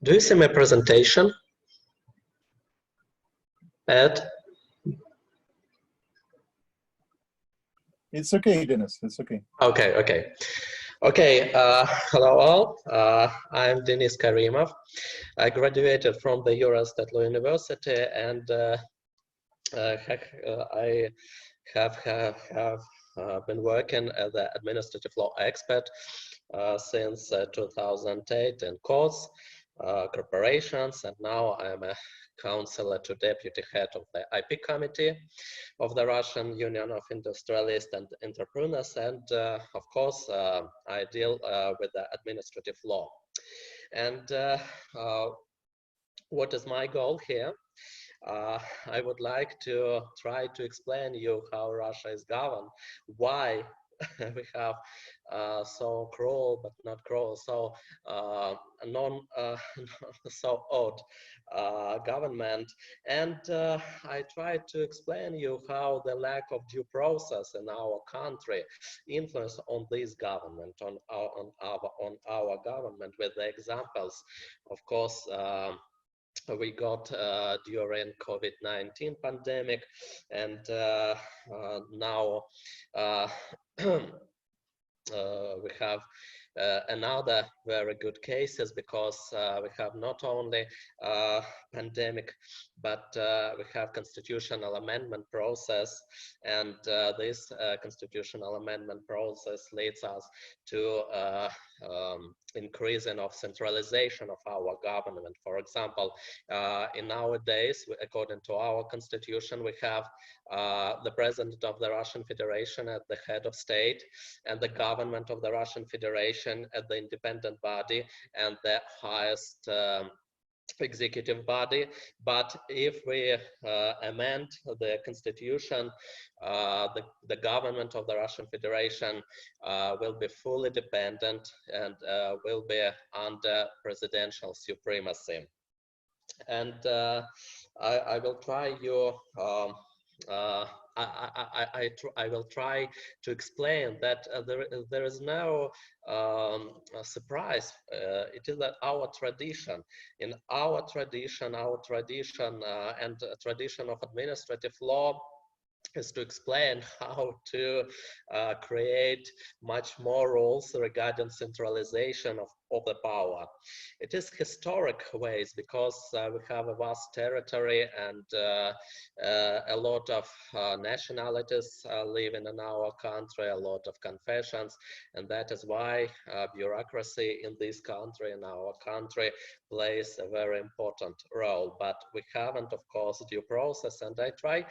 Do you see my presentation, Ed? It's okay, Dennis. It's okay. Okay. Hello all. I'm Denis Karimov. I graduated from the Eurostat Law University, and I have been working as an administrative law expert since 2008 in courts, corporations, and now I'm a counselor to deputy head of the IP committee of the Russian Union of Industrialists and Entrepreneurs, and of course I deal with the administrative law. And what is my goal here? I would like to try to explain you how Russia is governed, why we have so cruel, but not cruel, so so odd government, and I try to explain you how the lack of due process in our country influence on this government, on our government, with the examples, of course. We got during COVID-19 pandemic, and now we have another very good cases, because we have not only pandemic, but we have constitutional amendment process, and this constitutional amendment process leads us to increasing of centralization of our government. For example, in nowadays, according to our constitution, we have the President of the Russian Federation at the head of state, and the government of the Russian Federation at the independent body and the highest executive body. But if we amend the constitution, the government of the Russian Federation will be fully dependent and will be under presidential supremacy. And I will try you I will try to explain that there is no surprise. It is that our tradition, and tradition of administrative law is to explain how to create much more rules regarding centralization of the power. It is historic ways, because we have a vast territory and a lot of nationalities living in our country, a lot of confessions, and that is why bureaucracy in this country, in our country, plays a very important role. But we haven't, of course, due process, and I try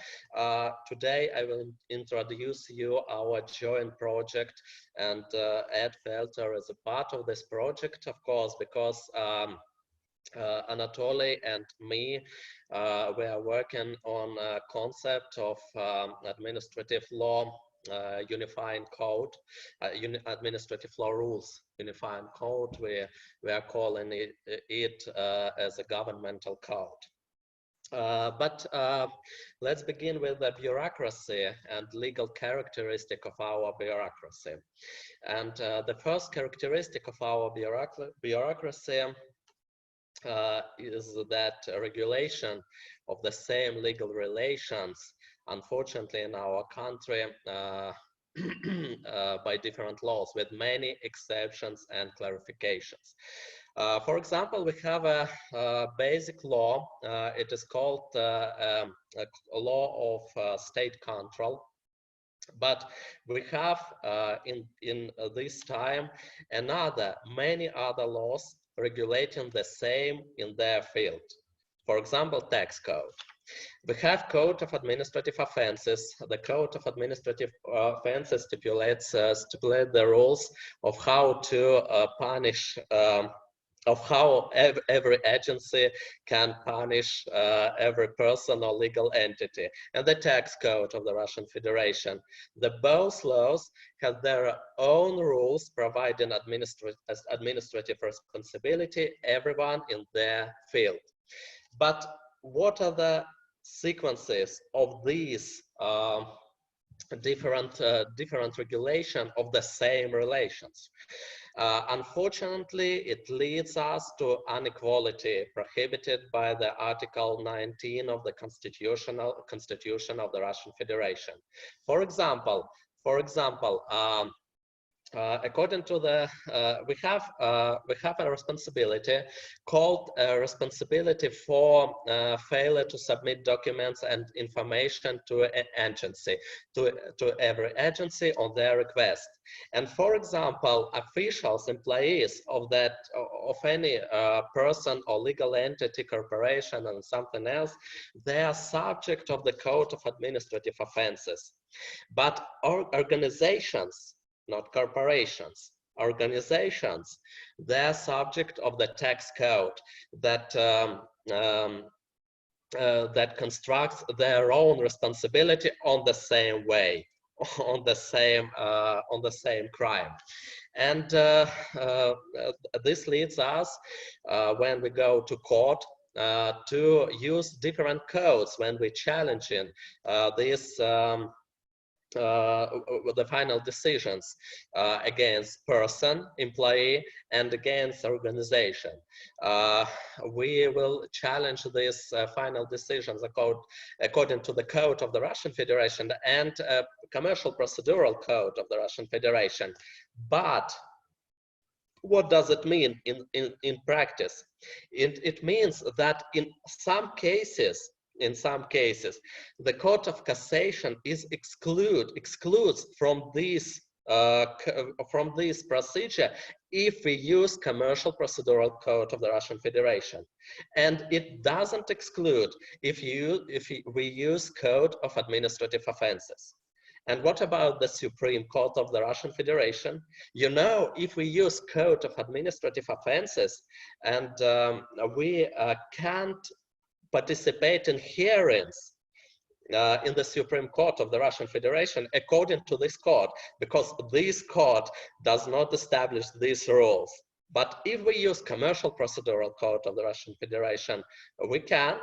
today I will introduce you our joint project, and Ed Felter is a part of this project, of course, because Anatoly and me, we are working on a concept of administrative law unifying code, administrative law rules unifying code. We are calling it as a governmental code. But let's begin with the bureaucracy and legal characteristic of our bureaucracy. And the first characteristic of our bureaucracy is that regulation of the same legal relations, unfortunately, in our country, by different laws, with many exceptions and clarifications. For example, we have a basic law. It is called a law of state control. But we have in this time many other laws regulating the same in their field. For example, tax code. We have Code of Administrative Offenses. The Code of Administrative Offenses stipulates the rules of how to punish, of how every agency can punish every person or legal entity, and the tax code of the Russian Federation. Both laws have their own rules providing administrative responsibility, everyone in their field. But what are the sequences of these different regulation of the same relations? Unfortunately, it leads us to inequality prohibited by the Article 19 of the Constitution of the Russian Federation. For example, according to the, we have a responsibility called responsibility for failure to submit documents and information to an agency, to every agency on their request. And for example, officials, employees of any person or legal entity, corporation, and something else, they are subject of the Code of Administrative Offenses. But organizations, not corporations, organizations, they're subject of the tax code that that constructs their own responsibility on the same way, on the same crime. And this leads us, when we go to court, to use different codes when we're challenging these the final decisions against person, employee, and against organization. We will challenge these final decisions according to the code of the Russian Federation and commercial procedural code of the Russian Federation. But what does it mean in practice? It means that in some cases, the Court of Cassation is excludes from this procedure if we use commercial procedural code of the Russian Federation, and it doesn't exclude if we use Code of Administrative Offenses. And what about the Supreme Court of the Russian Federation? You know, if we use Code of Administrative Offenses and we can't participate in hearings in the Supreme Court of the Russian Federation according to this court, because this court does not establish these rules. But if we use commercial procedural code of the Russian Federation, we can,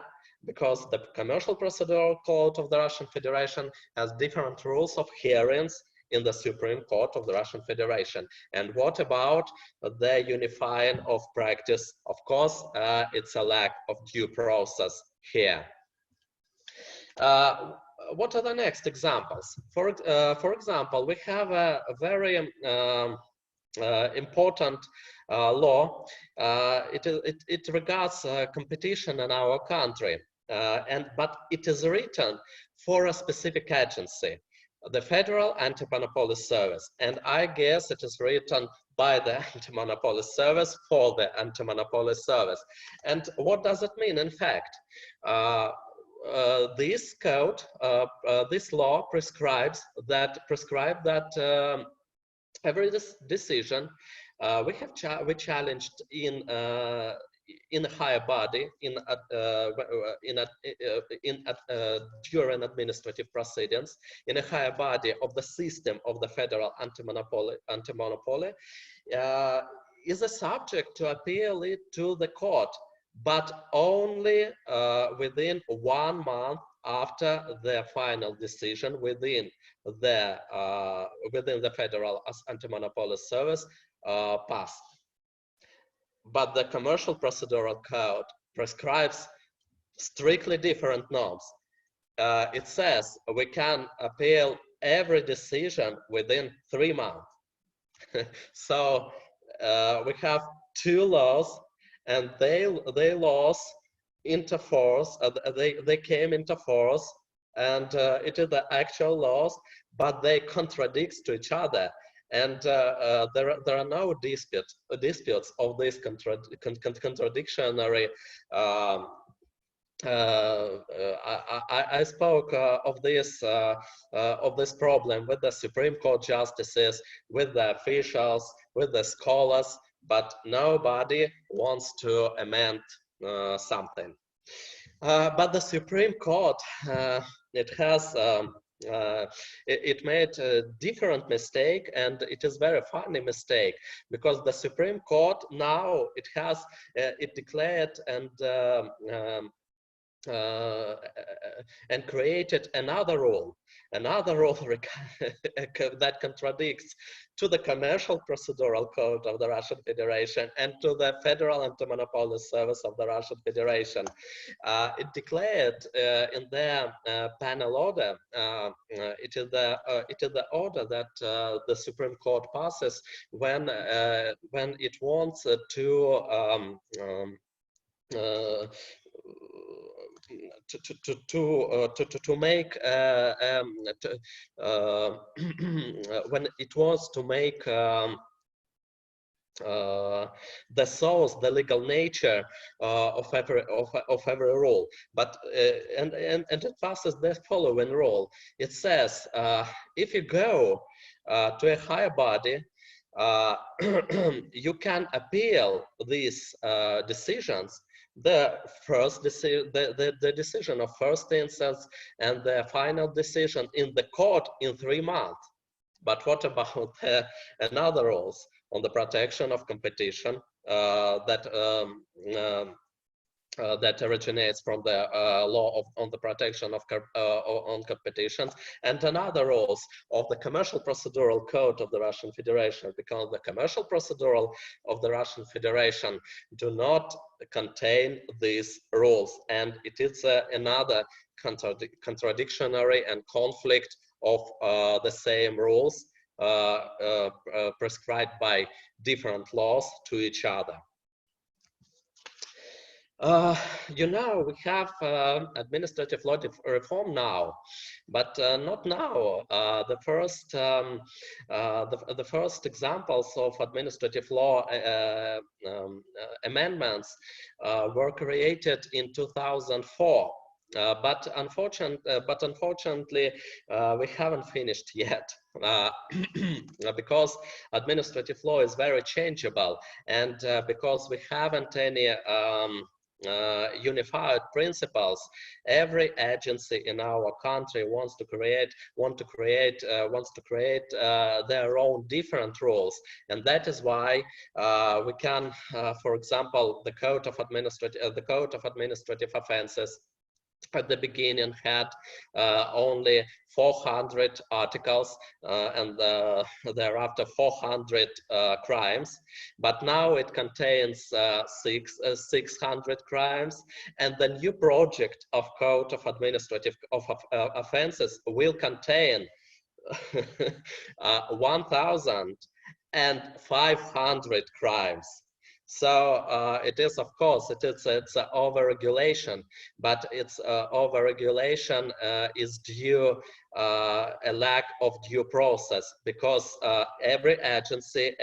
because the commercial procedural code of the Russian Federation has different rules of hearings in the Supreme Court of the Russian Federation. And what about the unifying of practice? Of course, it's a lack of due process here. What are the next examples? For example, we have a very important law. It regards competition in our country, but it is written for a specific agency, the Federal Anti-Monopoly Service, and I guess it is written by the Anti-Monopoly Service for the Anti-Monopoly Service. And what does it mean? In fact, this code, this law prescribes that every decision we challenged in a higher body during administrative proceedings in a higher body of the system of the Federal anti-monopoly is a subject to appeal it to the court, but only within 1 month after the final decision within the Federal Anti-Monopoly Service passed. But the Commercial Procedural Code prescribes strictly different norms. It says we can appeal every decision within 3 months. So we have 2 laws, and they laws into force. They came into force, and it is the actual laws, but they contradict to each other. And there are no disputes of this contradictionary. I spoke of this problem with the Supreme Court justices, with the officials, with the scholars, but nobody wants to amend something. But the Supreme Court, it made a different mistake, and it is very funny mistake, because the Supreme Court now it declared and and created another rule that contradicts to the commercial procedural code of the Russian Federation and to the Federal Anti-Monopoly Service of the Russian Federation. It declared in their panel order, it is the order that the Supreme Court passes when it wants to make when it was to make the source, the legal nature of every rule, but and it passes the following rule. It says if you go to a higher body, you can appeal these decisions. The decision of first instance and the final decision in the court in 3 months. But what about another rules on the protection of competition that originates from the law on the protection of on competition, and another rules of the commercial procedural code of the Russian Federation, because the commercial procedural of the Russian Federation do not contain these rules, and it is another contradictory and conflict of the same rules prescribed by different laws to each other. You know, we have administrative law reform now, but not now. The first examples of administrative law amendments were created in 2004. But unfortunately, we haven't finished yet because administrative law is very changeable, and because we haven't any unified principles. Every agency in our country wants to create their own different rules, and that is why we can, for example, the Code of Administrative Offenses at the beginning had only 400 articles and thereafter 400 crimes, but now it contains 600 crimes, and the new project of Code of Administrative Offenses will contain 1,500 crimes. So it is, of course, it's over-regulation, but it's over-regulation is due a lack of due process, because every agency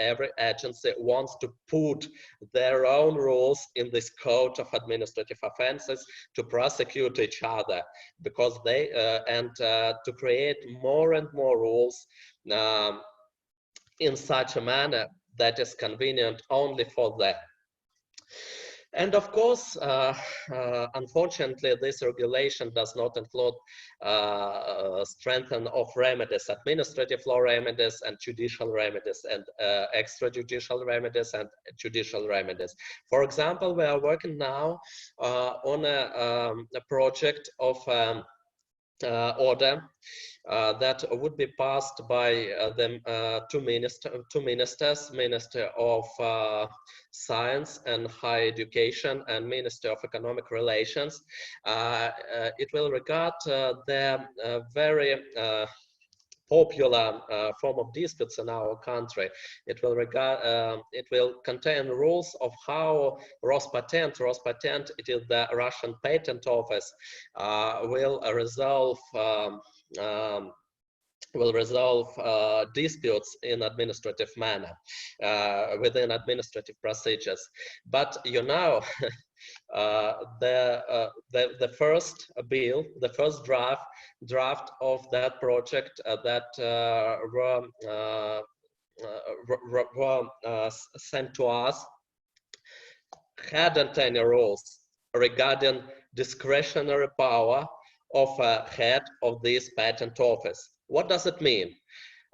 wants to put their own rules in this Code of Administrative Offenses to prosecute each other, because they and to create more and more rules in such a manner that is convenient only for them. And of course, unfortunately, this regulation does not include strengthening of remedies, administrative law remedies and judicial remedies, and extrajudicial remedies and judicial remedies. For example, we are working now on a project of order that would be passed by the two ministers, Minister of Science and Higher Education and Minister of Economic Relations. It will regard the very popular form of disputes in our country. It will contain rules of how Rospatent, it is the Russian Patent Office, will resolve disputes in administrative manner within administrative procedures. But you know, the first bill, the first draft of that project that were sent to us hadn't any rules regarding discretionary power of a head of this patent office. What does it mean?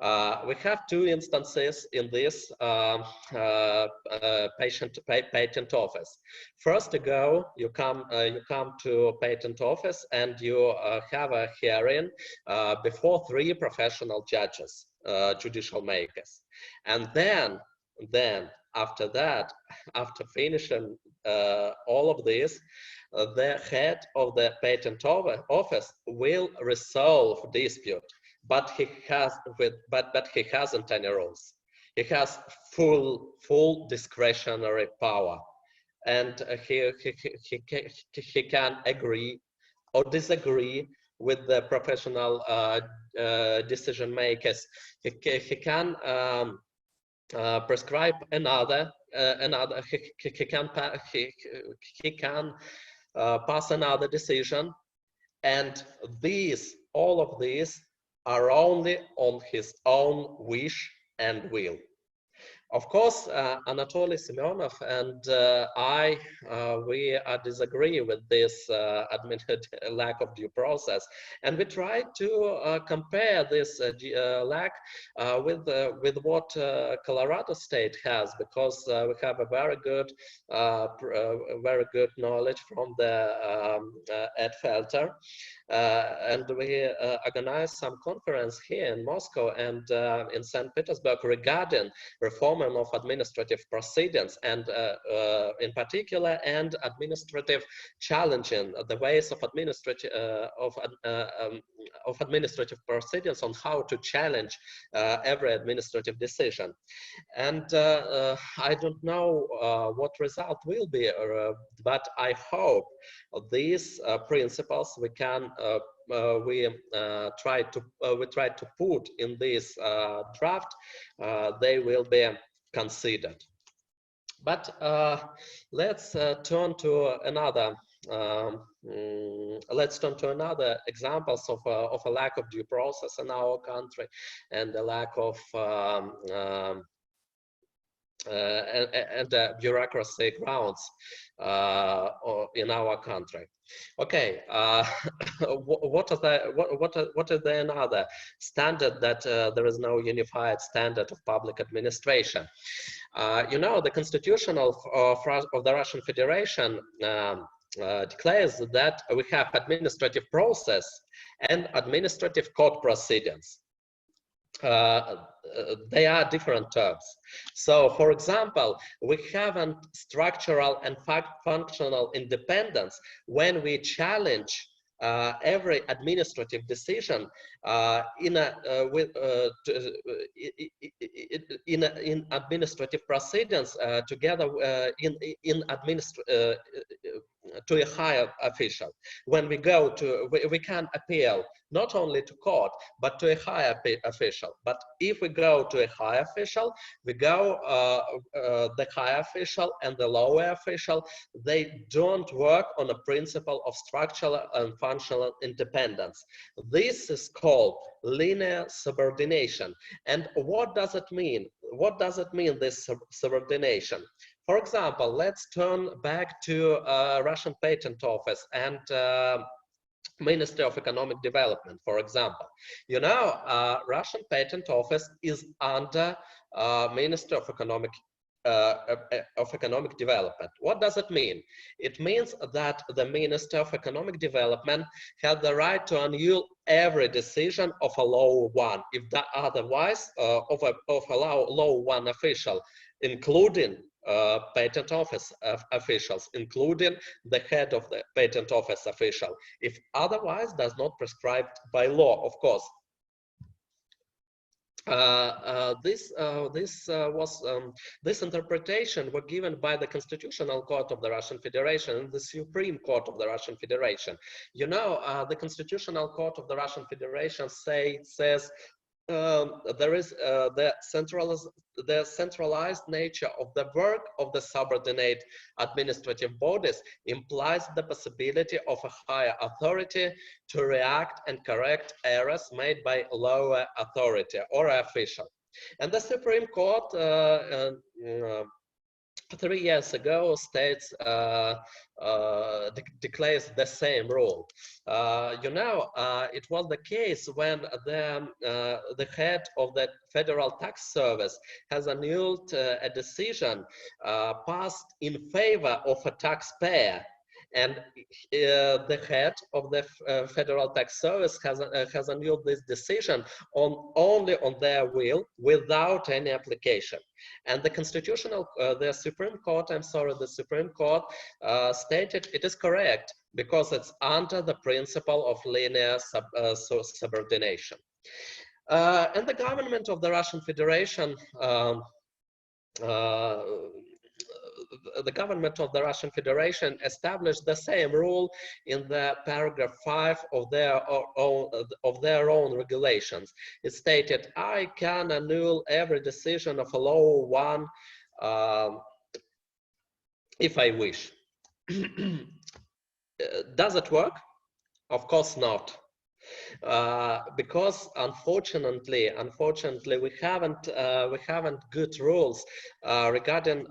We have two instances in this patent office. First, you come to patent office and you have a hearing before 3 professional judges, judicial makers, and then after that, after finishing all of this, the head of the patent office will resolve dispute, but he hasn't any rules. He has full discretionary power, and he can agree or disagree with the professional decision makers. He can prescribe another. He can pass another decision, and all of these are only on his own wish and will. Of course, Anatoly Semyonov and we disagree with this lack of due process, and we try to compare this lack with what Colorado State has, because we have a very good knowledge from the Ed Felter, and we organized some conference here in Moscow and in St. Petersburg regarding reform of administrative proceedings, and in particular, and administrative challenging the ways of administrative proceedings, on how to challenge every administrative decision. And I don't know what result will be, but I hope these principles we can we try to put in this draft. They will be considered. But let's turn to another. Let's turn to another examples of a lack of due process in our country, and the lack of and bureaucracy grounds in our country. Okay, what is the another standard that there is no unified standard of public administration? You know, the Constitution of the Russian Federation declares that we have administrative process and administrative court proceedings. They are different terms. So, for example, we have a structural and functional independence when we challenge every administrative decision in administrative proceedings together to a higher official. When we go to, we can appeal not only to court, but to a higher official. But if we go to a higher official, we go, the higher official and the lower official, they don't work on a principle of structural and functional independence. This is called linear subordination. And what does it mean? What does it mean, this subordination? For example, let's turn back to Russian Patent Office and Ministry of Economic Development, for example. You know, Russian Patent Office is under Ministry of Economic Development. What does it mean? It means that the Minister of Economic Development has the right to annul every decision of a lower one, if that otherwise of a lower one official, including patent office officials, including the head of the patent office official, if otherwise does not prescribed by law, of course. This interpretation was given by the Constitutional Court of the Russian Federation and the Supreme Court of the Russian Federation. You know, the Constitutional Court of the Russian Federation says there is the centralized nature of the work of the subordinate administrative bodies implies the possibility of a higher authority to react and correct errors made by lower authority or official. And the Supreme Court 3 years ago states declares the same rule. It was the case when the head of the Federal Tax Service has annulled a decision passed in favor of a taxpayer. And the head of the Federal Tax Service has annulled this decision only on their will, without any application. And the Supreme Court stated it is correct because it's under the principle of linear subordination. And the government of the Russian Federation established the same rule in the paragraph 5 of their own regulations. It stated, I can annul every decision of a lower one if I wish. Does it work? Of course not. Because unfortunately we haven't good rules regarding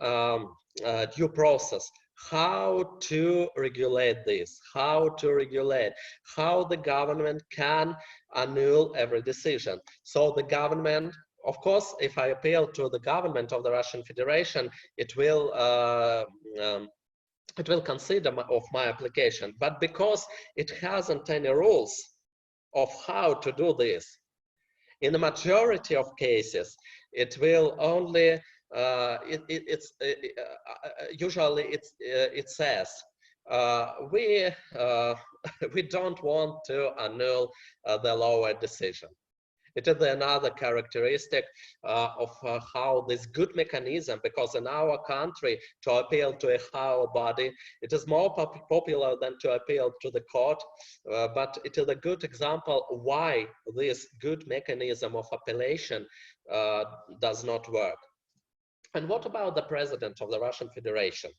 due process, how to regulate this, how the government can annul every decision. So the government, of course, if I appeal to the government of the Russian Federation, it will consider my application, but because it hasn't any rules of how to do this, in the majority of cases, it will only usually it says we don't want to annul the lower decision. It is another characteristic of how this good mechanism, because in our country, to appeal to a higher body, it is more popular than to appeal to the court, but it is a good example why this good mechanism of appellation does not work. And what about the President of the Russian Federation?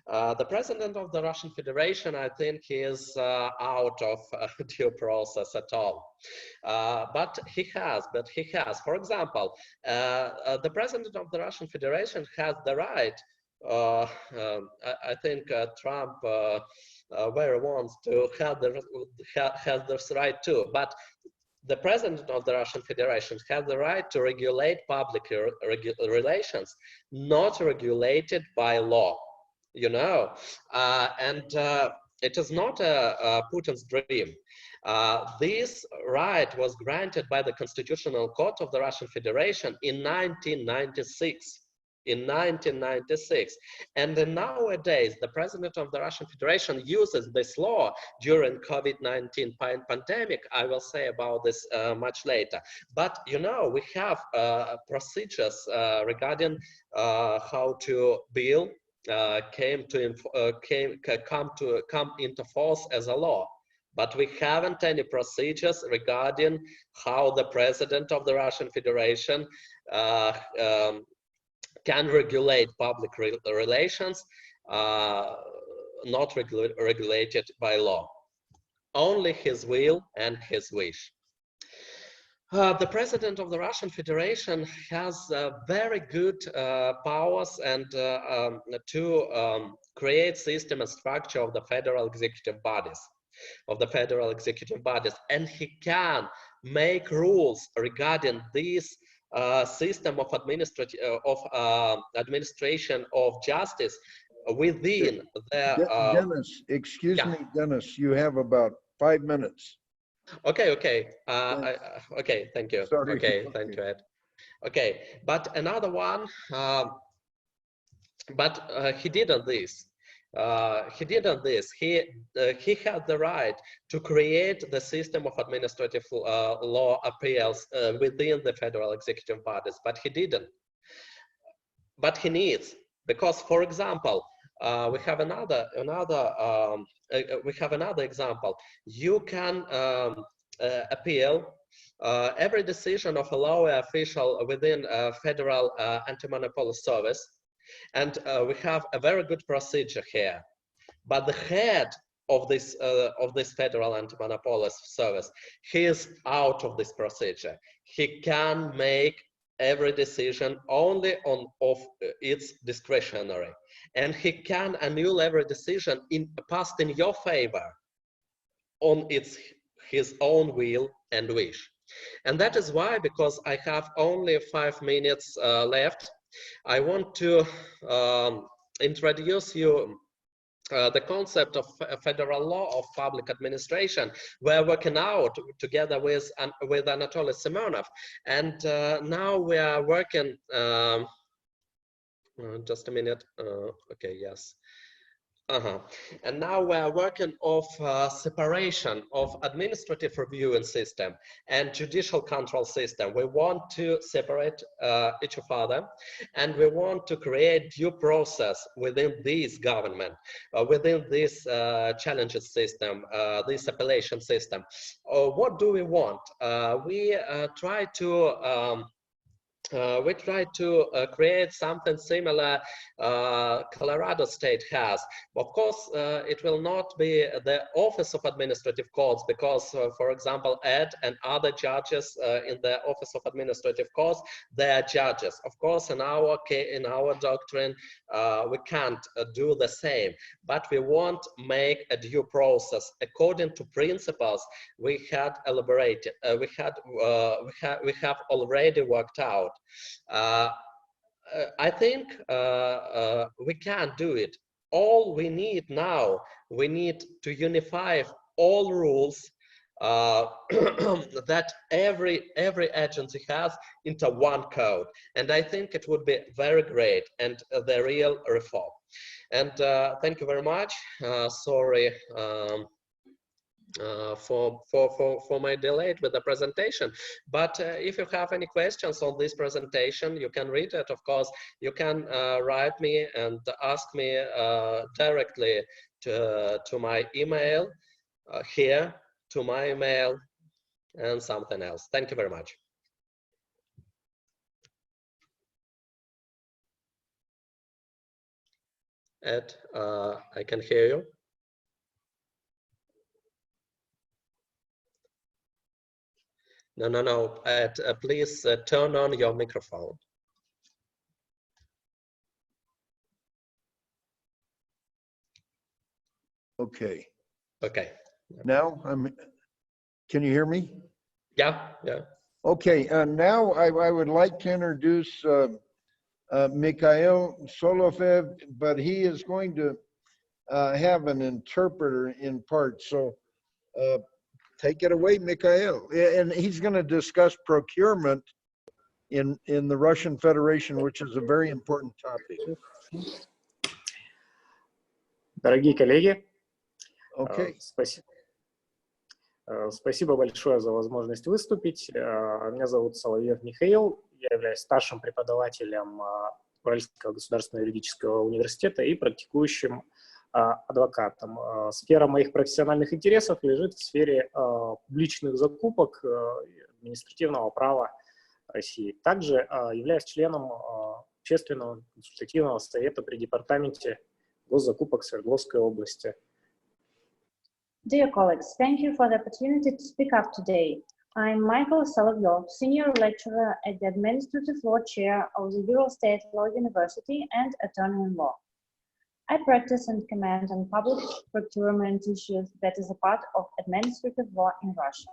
The President of the Russian Federation, I think, he is out of due process at all. But he has, for example, the President of the Russian Federation has the right, I think Trump very wants to have this right too, but the President of the Russian Federation has the right to regulate public relations, not regulated by law, and it is not Putin's dream. This right was granted by the Constitutional Court of the Russian Federation in 1996. And then nowadays the President of the Russian Federation uses this law during COVID-19 pandemic. I will say about this much later, but we have procedures regarding how to bill come into force as a law. But we haven't any procedures regarding how the President of the Russian Federation can regulate public relations, not regulated by law. Only his will and his wish. The President of the Russian Federation has very good powers and to create system and structure of the federal executive bodies. And he can make rules regarding this system of administration of justice within the Dennis, excuse me, Dennis, you have about 5 minutes. Okay. Okay, thank you. Sorry. Okay, thank you, Ed. Okay, but another one, he didn't this. He had the right to create the system of administrative law appeals within the federal executive bodies, but he didn't. But he needs, because, for example, we have another example. You can appeal every decision of a law official within a federal anti-monopoly service. And we have a very good procedure here, but the head of this federal anti-monopoly service, he is out of this procedure. He can make every decision only of its discretionary, and he can annul every decision passed in your favor on his own will and wish. And that is why, because I have only 5 minutes left, I want to introduce you the concept of federal law of public administration. We're working out together with Anatoly Simonov, and now we are working, just a minute, okay, yes. And now we are working of separation of administrative reviewing system and judicial control system. We want to separate each other, and we want to create due process within this government, within this challenges system, this appellation system. What do we want? We try to create something similar Colorado state has. Of course, it will not be the Office of Administrative Courts, because, for example, Ed and other judges in the Office of Administrative Courts, they are judges. Of course, in our doctrine, we can't do the same, but we want to make a due process according to principles we had elaborated. We have already worked out. I think we can do it. All we need now, we need to unify all rules that every agency has into one code. And I think it would be very great and the real reform. And thank you very much. Sorry for my delay with the presentation, but if you have any questions on this presentation, you can read it. Of course, you can write me and ask me directly to my email here, to my email, and something else. Thank you very much. Ed, I can hear you. No. Ed, please turn on your microphone. Okay. Okay. Now can you hear me? Yeah. Okay, now I would like to introduce Mikhail Solovyev, but he is going to have an interpreter in part. So take it away, Mikhail. And he's going to discuss procurement in the Russian Federation, which is a very important topic. Дорогие коллеги, Okay. Спасибо большое за возможность выступить. Меня зовут Соловьев Михаил, я являюсь старшим преподавателем Уральского государственного юридического университета и практикующим адвокатом. Сфера моих профессиональных интересов лежит в сфере публичных закупок административного права России. Также являюсь членом общественного консультативного совета при департаменте госзакупок Свердловской области. Dear colleagues, thank you for the opportunity to speak up today. I'm Michael Solovyov, Senior Lecturer at the Administrative Law Chair of the Ural State Law University and Attorney in Law. I practice and comment on public procurement issues that is a part of administrative law in Russia.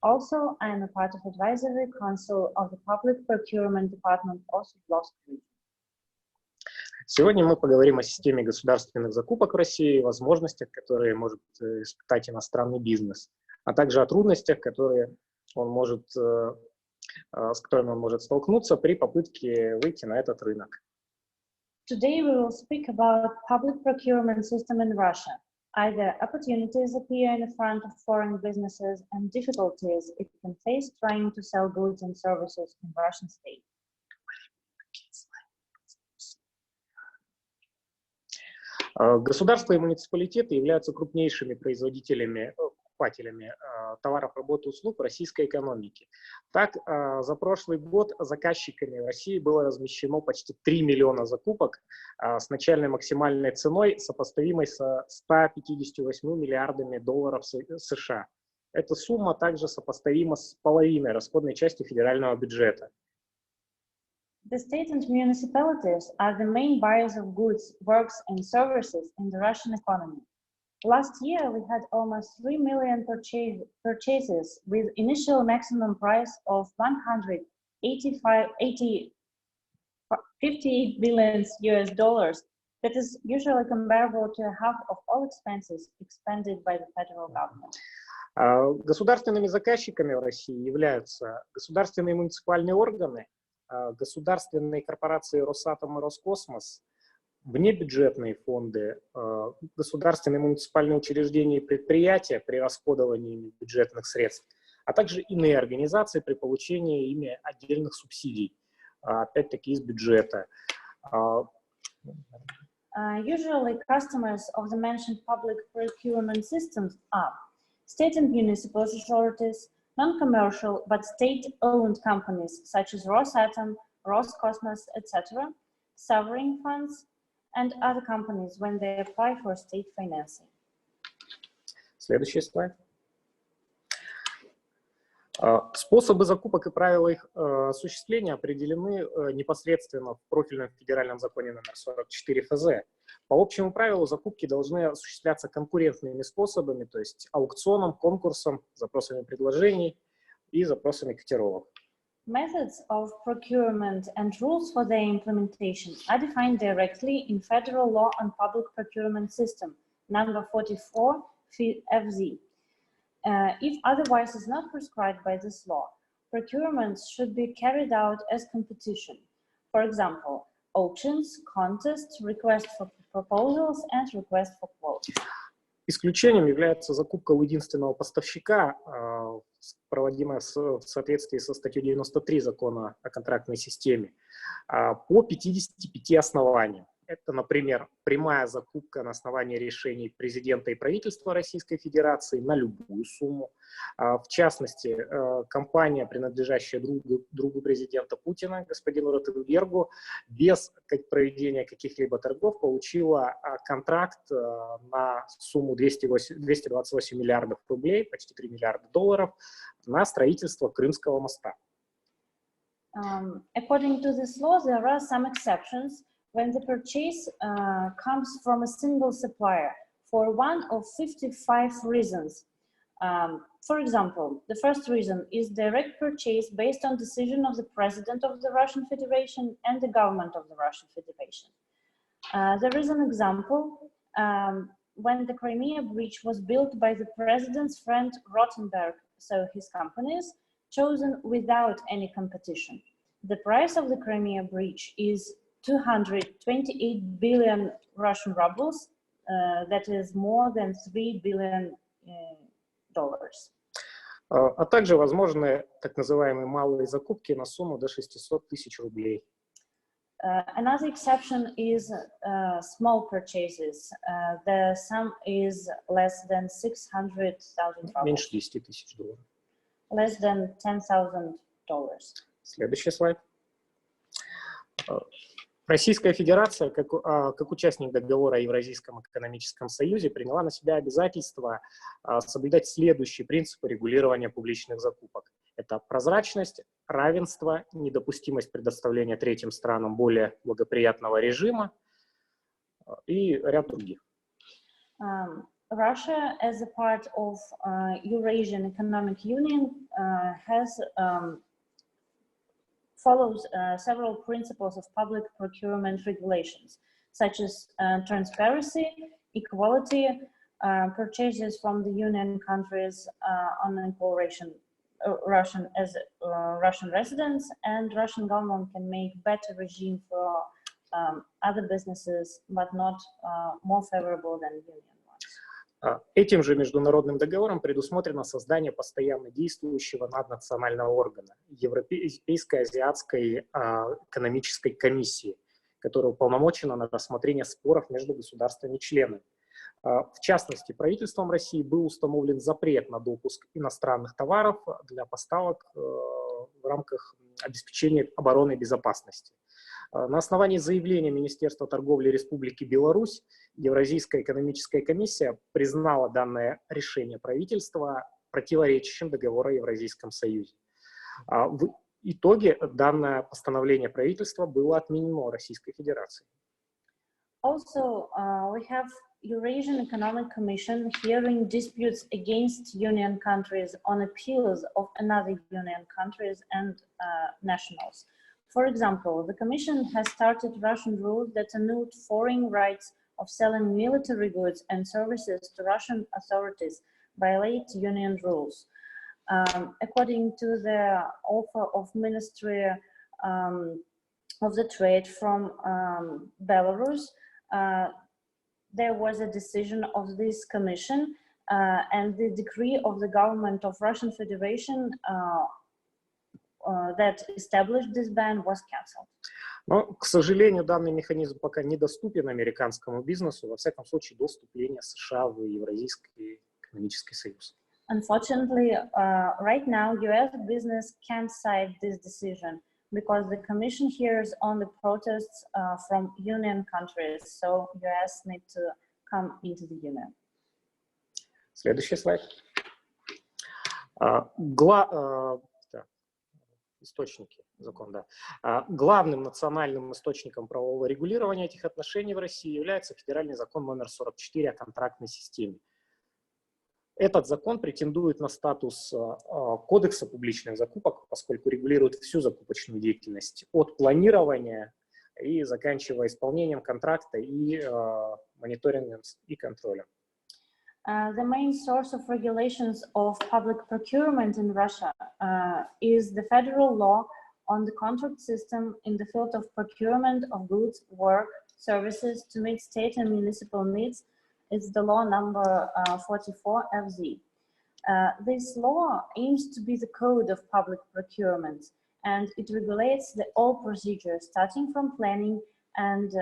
Also, I am a part of Advisory Council of the Public Procurement Department of Vostok region. Сегодня мы поговорим о системе государственных закупок в России, возможностях, которые может испытать иностранный бизнес, а также о трудностях, с которыми он может столкнуться при попытке выйти на этот рынок. Today we will speak about public procurement system in Russia. Either opportunities appear in front of foreign businesses and difficulties it can face trying to sell goods and services in Russian state. Государства и муниципалитеты являются крупнейшими покупателями товаров, работ и услуг в российской экономике. Так, за прошлый год заказчиками в России было размещено почти 3 миллиона закупок с начальной максимальной ценой, сопоставимой со 158 миллиардами долларов США. Эта сумма также сопоставима с половиной расходной частью федерального бюджета. The state and municipalities are the main buyers of goods, works, and services in the Russian economy. Last year, we had almost 3 million purchases with initial maximum price of 58 billion US dollars. That is usually comparable to half of all expenses expended by the federal government. Государственными заказчиками в России являются государственные муниципальные органы, государственные корпорации Росатом и Роскосмос, внебюджетные фонды, государственные муниципальные учреждения и предприятия при расходовании бюджетных средств, а также иные организации при получении ими отдельных субсидий, опять-таки из бюджета. Usually, customers of the mentioned public procurement systems are state and municipal authorities, non-commercial but state-owned companies such as Rosatom, Roscosmos, etc., sovereign funds, and other companies when they apply for state financing. Следующий слайд. Способы закупок и правила их осуществления определены непосредственно в профильном федеральном законе номер 44 ФЗ. По общему правилу закупки должны осуществляться конкурентными способами, то есть аукционом, конкурсом, запросами предложений и запросами котировок. Methods of procurement and rules for their implementation are defined directly in Federal Law on Public Procurement System, number 44 FZ. If otherwise is not prescribed by this law, procurements should be carried out as competition. For example, auctions, contests, request for proposals, and request for quotes. Исключением является закупка у единственного поставщика, проводимая в соответствии со статьей 93 закона о контрактной системе, по 55 основаниям. Это, например, прямая закупка на основании решений президента и правительства Российской Федерации на любую сумму. В частности, компания, принадлежащая другу президента Путина, господину Ротенбергу, без проведения каких-либо торгов получила контракт на сумму 228 миллиардов рублей, почти 3 миллиарда долларов, на строительство Крымского моста. According to this law, there are some exceptions when the purchase comes from a single supplier for one of 55 reasons. For example, the first reason is direct purchase based on decision of the President of the Russian Federation and the government of the Russian Federation. There is an example when the Crimea Bridge was built by the President's friend Rothenberg, so his companies, chosen without any competition. The price of the Crimea Bridge is 228 billion Russian rubles, that is more than $3 billion. А также возможны так называемые малые закупки на сумму до 600 тысяч рублей. Another exception is small purchases. The sum is less than 600,000 rubles. Меньше 10 тысяч долларов. Less than $10,000. Следующий слайд. Российская Федерация, как участник договора о Евразийском экономическом союзе, приняла на себя обязательство соблюдать следующие принципы регулирования публичных закупок. Это прозрачность, равенство, недопустимость предоставления третьим странам более благоприятного режима и ряд других. Russia, as a part of Eurasian Economic Union, follows several principles of public procurement regulations, such as transparency, equality, purchases from the union countries on equal Russian residents, and Russian government can make better regime for other businesses, but not more favorable than union ones. Этим же международным договором предусмотрено создание постоянно действующего наднационального органа Европейской азиатской экономической комиссии, которая уполномочена на рассмотрение споров между государствами-членами. В частности, правительством России был установлен запрет на допуск иностранных товаров для поставок в рамках обеспечения обороны и безопасности. На основании заявления Министерства торговли Республики Беларусь Евразийская экономическая комиссия признала данное решение правительства противоречащим договору о Евразийском союзе. итоге данное постановление правительства было отменено Российской Федерацией. Also, we have Eurasian Economic Commission hearing disputes against union countries on appeals of another union countries and nationals. For example, the Commission has started Russian rules that annulled foreign rights of selling military goods and services to Russian authorities, violate union rules. According to the offer of Ministry of the Trade from Belarus, there was a decision of this commission and the decree of the government of Russian Federation that established this ban was cancelled. Но, к сожалению, данный механизм пока недоступен американскому бизнесу, во всяком случае, до вступления США в Евразийский экономический союз. Unfortunately, right now, US business can't cite this decision because the Commission hears only protests from union countries, so US need to come into the union. Следующий слайд. Источники закона, да. Главным национальным источником правового регулирования этих отношений в России является федеральный закон номер 44 о контрактной системе. Этот закон претендует на статус кодекса публичных закупок, поскольку регулирует всю закупочную деятельность от планирования и заканчивая исполнением контракта и мониторингом и контролем. The main source of regulations of public procurement in Russia is the federal law on the contract system in the field of procurement of goods, work, services to meet state and municipal needs. It's the law number 44 FZ. This law aims to be the code of public procurement, and it regulates all procedures starting from planning and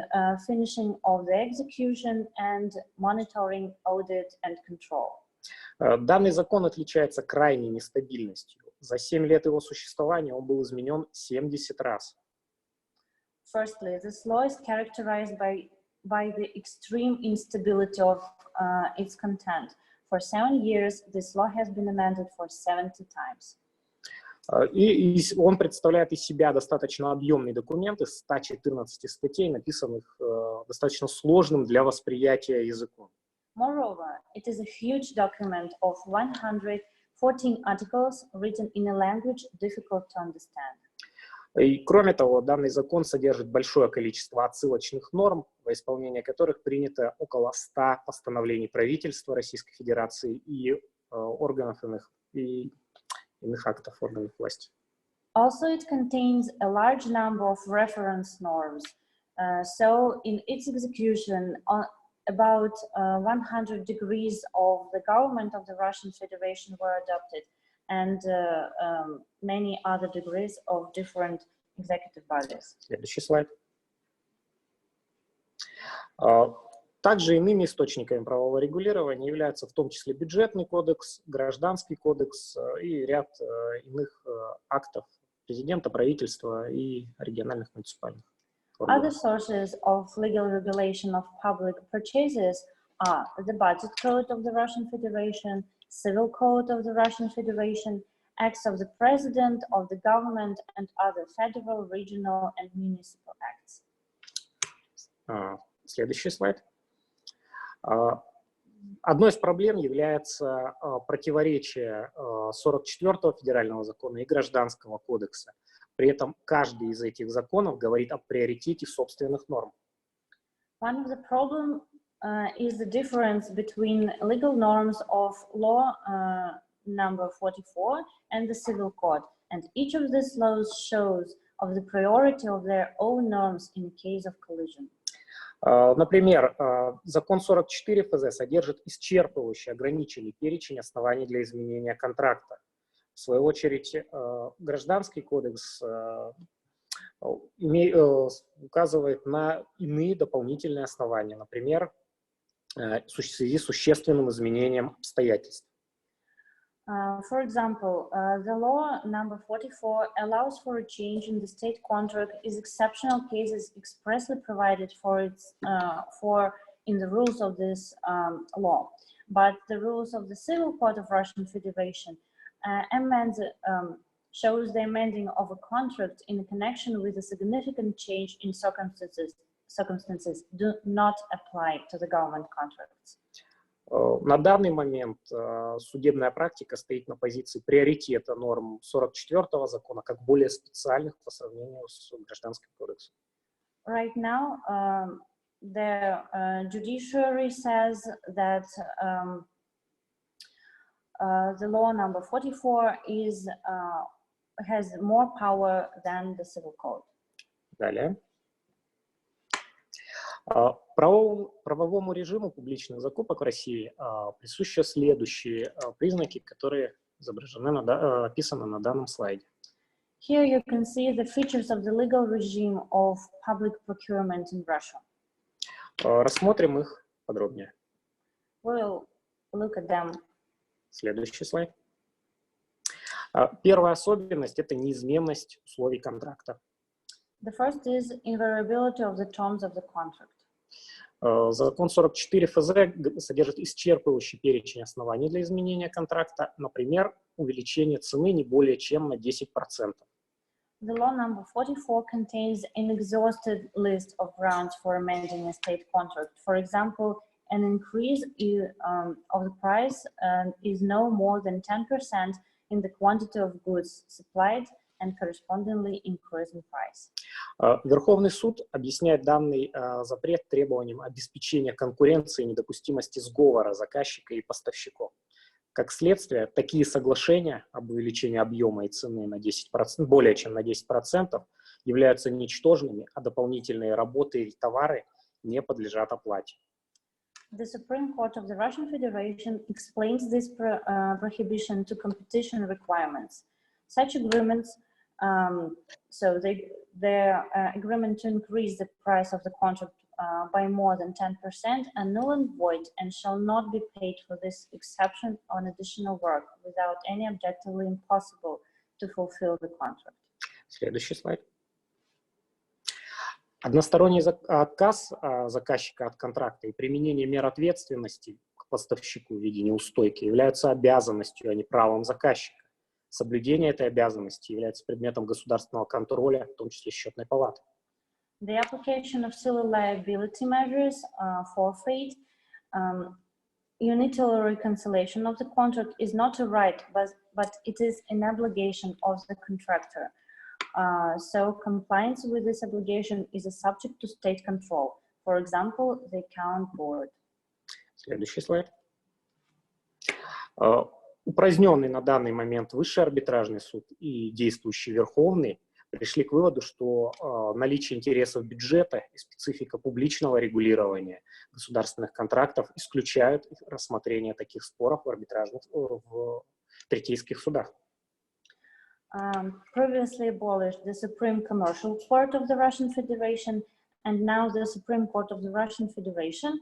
finishing of the execution and monitoring, audit and control. Данный закон отличается крайней нестабильностью. За 7 лет его существования он был изменен 70 раз. Firstly, this law is characterized by the extreme instability of its content. For 7 years, this law has been amended for 70 times. И он представляет из себя достаточно объемный документ из 114 статей, написанных достаточно сложным для восприятия языком. Moreover, it is a huge document of 114 articles written in a language difficult to understand. И кроме того, данный закон содержит большое количество отсылочных норм, во исполнение которых принято около 100 постановлений правительства Российской Федерации и органов иных актов органов власти. Also, it contains a large number of reference norms. So, in its execution, about 100 degrees of the government of the Russian Federation were adopted, and many other degrees of different executive bodies. Следующий слайд. Также иными источниками правового регулирования являются в том числе бюджетный кодекс, гражданский кодекс и ряд иных актов президента, правительства и региональных муниципальных органов. Other sources of legal regulation of public purchases are the Budget Code of the Russian Federation, Civil Code of the Russian Federation, acts of the President, of the government, and other federal, regional, and municipal acts. Следующий слайд. Одной из проблем является противоречие 44-го федерального закона и гражданского кодекса. При этом каждый из этих законов говорит о приоритете собственных норм. One of the problems is the difference between legal norms of law number 44 and the civil code, and each of these laws shows of the priority of their own norms in case of collision. Например, закон 44 ФЗ содержит исчерпывающий, ограниченный перечень оснований для изменения контракта. В свою очередь, гражданский кодекс указывает на иные дополнительные основания, например, в связи с существенным изменением обстоятельств. For example, the law number 44 allows for a change in the state contract in exceptional cases expressly provided for in the rules of this law. But the rules of the Civil Code of Russian Federation amend shows the amending of a contract in connection with a significant change in circumstances do not apply to the government contracts. На данный момент судебная практика стоит на позиции приоритета норм 44-го закона как более специальных по сравнению с Гражданским кодексом. Right now, the judiciary says that the law number 44 has more power than the civil code. Далее. Правовому режиму публичных закупок в России присущи следующие признаки, которые описаны на данном слайде. Here you can see the features of the legal regime of public procurement in Russia. Рассмотрим их подробнее. We'll look at them. Следующий слайд. Первая особенность – это неизменность условий контракта. The first is invariability of the terms of the contract. Закон 44 ФЗ содержит исчерпывающий перечень оснований для изменения контракта, например, увеличение цены не более чем на 10%. The law number 44 contains an exhaustive list of grounds for amending a state contract. For example, an increase of the price is no more than 10% in the quantity of goods supplied and correspondingly increase in price. Верховный суд объясняет данный запрет требованием обеспечения конкуренции и недопустимости сговора заказчика и поставщиков. Как следствие, такие соглашения об увеличении объема и цены на 10%, более чем на 10%, являются ничтожными, а дополнительные работы или товары не подлежат оплате. The Supreme Court of the Russian Federation explains this prohibition to competition requirements. Such agreements, their agreement to increase the price of the contract by more than 10% are null and void and shall not be paid for this exception on additional work without any objectively impossible to fulfill the contract. Следующий слайд. Односторонний отказ заказчика от контракта и применение мер ответственности к поставщику в виде неустойки являются обязанностью, а не правом заказчика. Соблюдение этой обязанности является предметом государственного контроля, в том числе счетной палаты. The application of civil liability measures, forfeit, unilateral cancellation of the contract is not a right, but it is an obligation of the contractor. So compliance with this obligation is a subject to state control. For example, the account board. Следующий слайд. Упраздненный на данный момент Высший арбитражный суд и действующий Верховный пришли к выводу, что наличие интересов бюджета и специфика публичного регулирования государственных контрактов исключают рассмотрение таких споров в третейских судах. Previously abolished the Supreme Commercial Court of the Russian Federation, and now the Supreme Court of the Russian Federation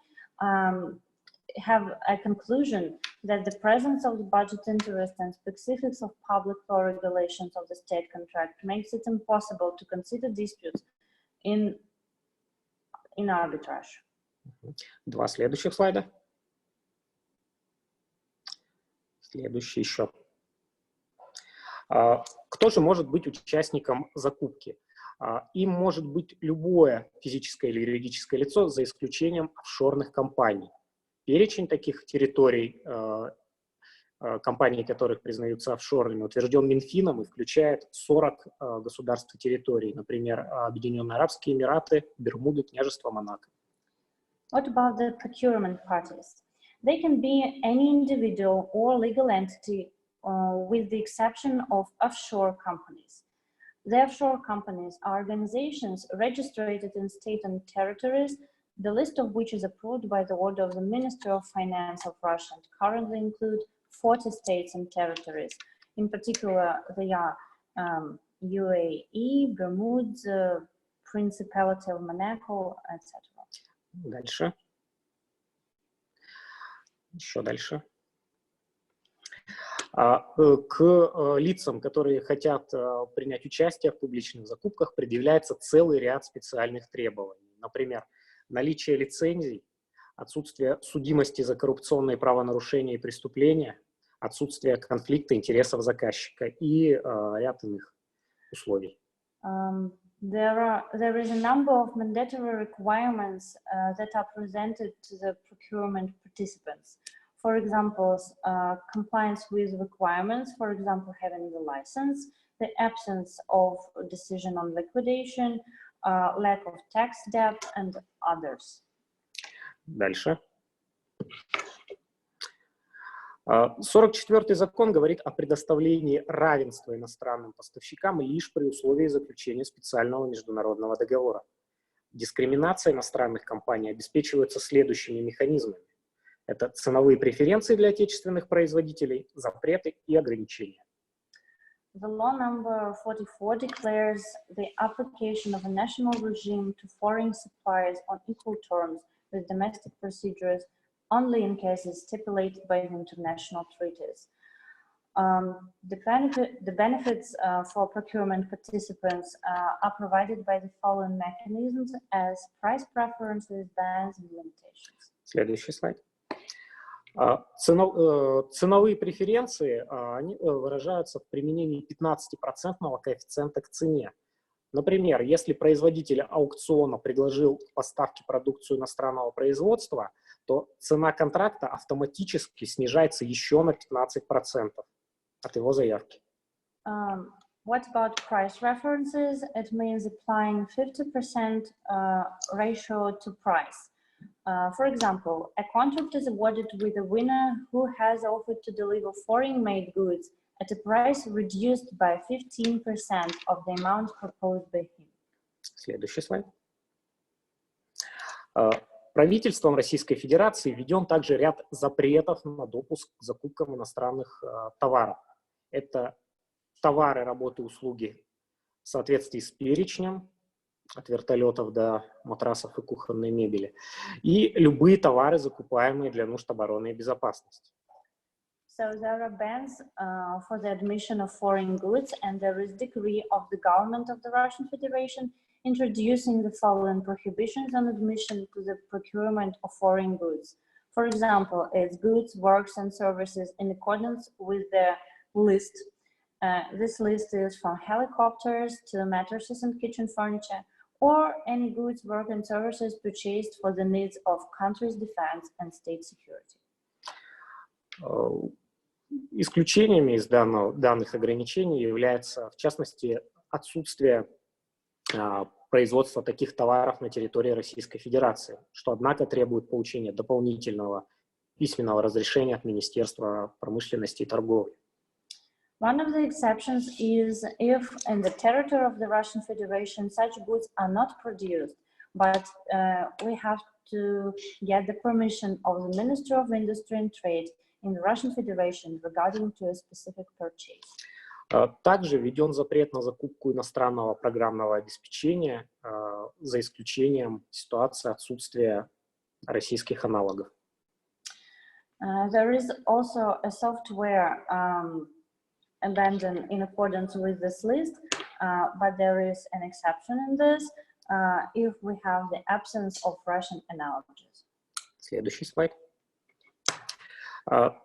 have a conclusion that the presence of the budget interest and specifics of public law regulations of the state contract makes it impossible to consider disputes in arbitrage. Два следующих слайда. Следующий еще. Кто же может быть участником закупки? Им может быть любое физическое или юридическое лицо, за исключением офшорных компаний. Перечень таких территорий, компаний, которых признаются офшорными, утвержден Минфином и включает 40 государств и территорий, например, Объединенные Арабские Эмираты, Бермуды, Княжество Монако. What about the procurement parties? They can be any individual or legal entity with the exception of offshore companies. The offshore companies are organizations registered in states and territories, the list of which is approved by the order of the Minister of Finance of Russia and currently include 40 states and territories. In particular, they are UAE, Bermuds, Principality of Monaco, etc. Дальше. Еще дальше. К лицам, которые хотят принять участие в публичных закупках, предъявляется целый ряд специальных требований. Например, наличие лицензий, отсутствие судимости за коррупционные правонарушения и преступления, отсутствие конфликта интересов заказчика и ряд иных условий. There is a number of mandatory requirements that are presented to the procurement participants. For example, compliance with requirements, for example, having the license, the absence of decision on liquidation, lack of tax debt, and others. Дальше. 44-й закон говорит о предоставлении равенства иностранным поставщикам лишь при условии заключения специального международного договора. Дискриминация иностранных компаний обеспечивается следующими механизмами. Это ценовые преференции для отечественных производителей, запреты и ограничения. The law number 44 declares the application of a national regime to foreign suppliers on equal terms with domestic procedures only in cases stipulated by the international treaties. The benefits for procurement participants are provided by the following mechanisms as price preferences, bans, and limitations. Следующий слайд. Ценовые преференции они выражаются в применении 15% коэффициента к цене. Например, если производитель аукциона предложил поставки продукцию иностранного производства, то цена контракта автоматически снижается еще на 15% от его заявки. What about price references? It means applying 50% ratio to price. For example, a contract is awarded with a winner who has offered to deliver foreign-made goods at a price reduced by 15% of the amount proposed by him. Следующий слайд. Правительством Российской Федерации введен также ряд запретов на допуск к закупкам иностранных товаров. Это товары, работы, услуги в соответствии с перечнем, от вертолетов до матрасов и кухонной мебели, и любые товары, закупаемые для нужд обороны и безопасности. So there are bans for the admission of foreign goods, and there is decree of the government of the Russian Federation introducing the following prohibitions on admission to the procurement of foreign goods. For example, it's goods, works, and services in accordance with the list. This list is from helicopters to mattresses and kitchen furniture, or any goods, work, and services purchased for the needs of country's defense and state security. Исключениями из данных ограничений является, в частности, отсутствие производства таких товаров на территории Российской Федерации, что, однако, требует получения дополнительного письменного разрешения от Министерства промышленности и торговли. One of the exceptions is if in the territory of the Russian Federation such goods are not produced, but we have to get the permission of the Ministry of Industry and Trade in the Russian Federation regarding to a specific purchase. Также введен запрет на закупку иностранного программного обеспечения за исключением ситуации отсутствия российских аналогов. There is also a software abandoned in accordance with this list, but there is an exception in this if we have the absence of Russian analogs. Следующий слайд.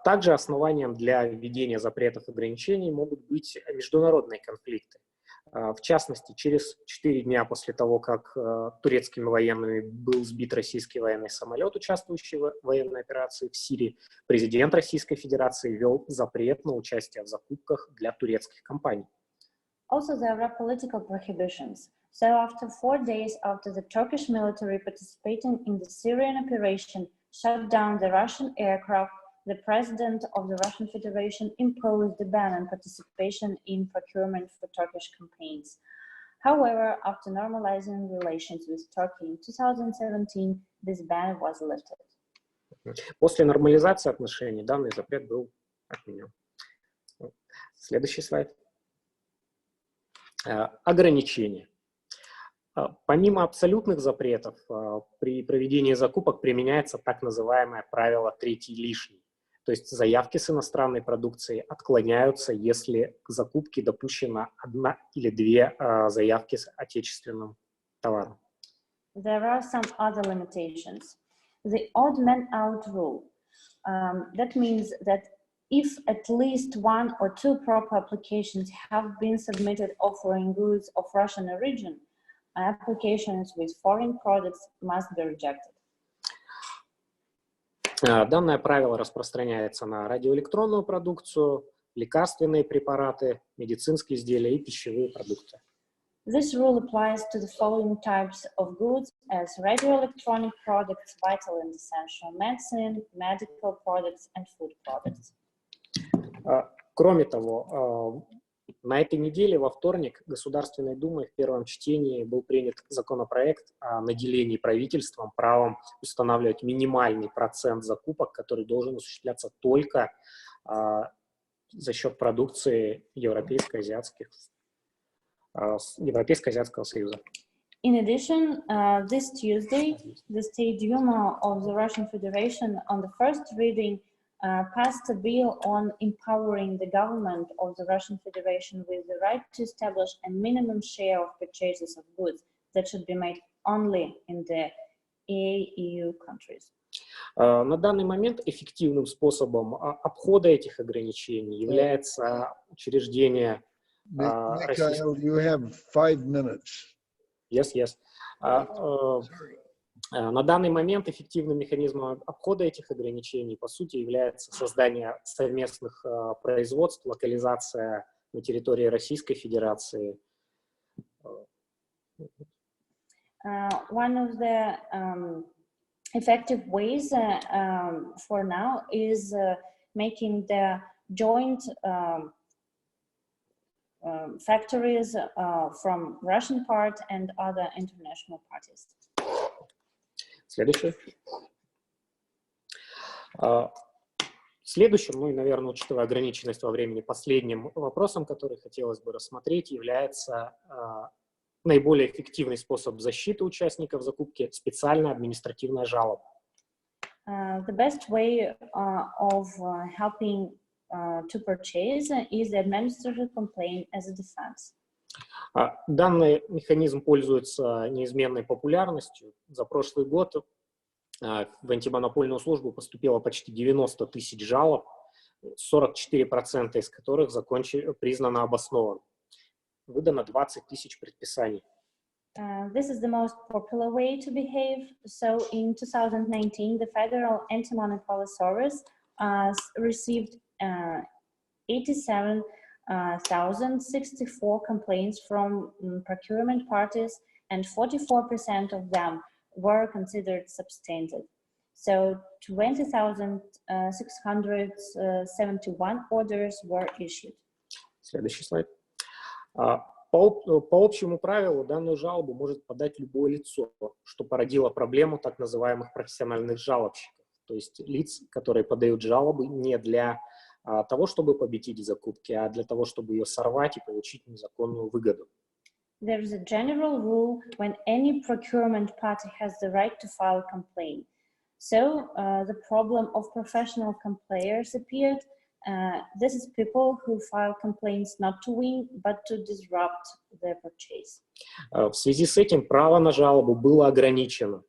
Также основанием для введения запретов и ограничений могут быть международные конфликты. В частности, через 4 дня после того, как турецкими военными был сбит российский военный самолет, участвующий в военной операции в Сирии, президент Российской Федерации ввел запрет на участие в закупках для турецких компаний. Also, there are political prohibitions. So, after 4 days after the Turkish military participating in the Syrian operation shut down the Russian aircraft, the President of the Russian Federation imposed a ban on participation in procurement for Turkish campaigns. However, after normalizing relations with Turkey in 2017, this ban was lifted. После нормализации отношений данный запрет был отменен. Следующий слайд. Ограничения. Помимо абсолютных запретов, при проведении закупок применяется так называемое правило «третий лишний». То есть заявки с иностранной продукцией отклоняются, если к закупке допущена 1 или 2 заявки с отечественным товаром. There are some other limitations. The odd man out rule. That means that if at least one or two proper applications have been submitted offering goods of Russian origin, applications with foreign products must be rejected. Данное правило распространяется на радиоэлектронную продукцию, лекарственные препараты, медицинские изделия и пищевые продукты. This rule applies to the following types of goods as radioelectronic products, vital and essential medicine, medical products, and food products. Кроме того, на этой неделе, во вторник, Государственной Думой в первом чтении был принят законопроект о наделении правительством правом устанавливать минимальный процент закупок, который должен осуществляться только за счет продукции Европейско-Азиатского Союза. In addition, this Tuesday, the State Duma of the Russian Federation on the first reading passed a bill on empowering the government of the Russian Federation with the right to establish a minimum share of purchases of goods that should be made only in the EU countries. На данный момент эффективным способом обхода этих ограничений является учреждение Mikhail, you have 5 minutes. Yes. На данный момент эффективным механизмом обхода этих ограничений, по сути, является создание совместных производств, локализация на территории Российской Федерации. One of the effective ways for now is making the joint factories from Russian part and other international parties. Следующее. Следующим, ну и, наверное, учитывая ограниченность во времени, последним вопросом, который хотелось бы рассмотреть, является наиболее эффективный способ защиты участников закупки – специальная административная жалоба. The best way of helping to purchase is the administrative complaint as a defense. Данный механизм пользуется неизменной популярностью. За прошлый год в антимонопольную службу поступило почти 90 тысяч жалоб, 44% из которых признано обоснованным. Выдано 20 тысяч предписаний. This is the most popular way to behave. So in 2019, the Federal Anti-Monopoly Service received 87,064 complaints from procurement parties, and 44% of them were considered substantive. So 20,671 orders were issued. Следующий слайд. По общему правилу данную жалобу может подать любое лицо, что породило проблему так называемых профессиональных жалобщиков, то есть лиц, которые подают жалобы не для того, чтобы победить в закупке, а для того, чтобы ее сорвать и получить незаконную выгоду. There is a general rule when any procurement party has the right to file a complaint. So the problem of professional complainers appeared. This is people who file complaints not to win, but to disrupt their purchase. В связи с этим право на жалобу было ограничено.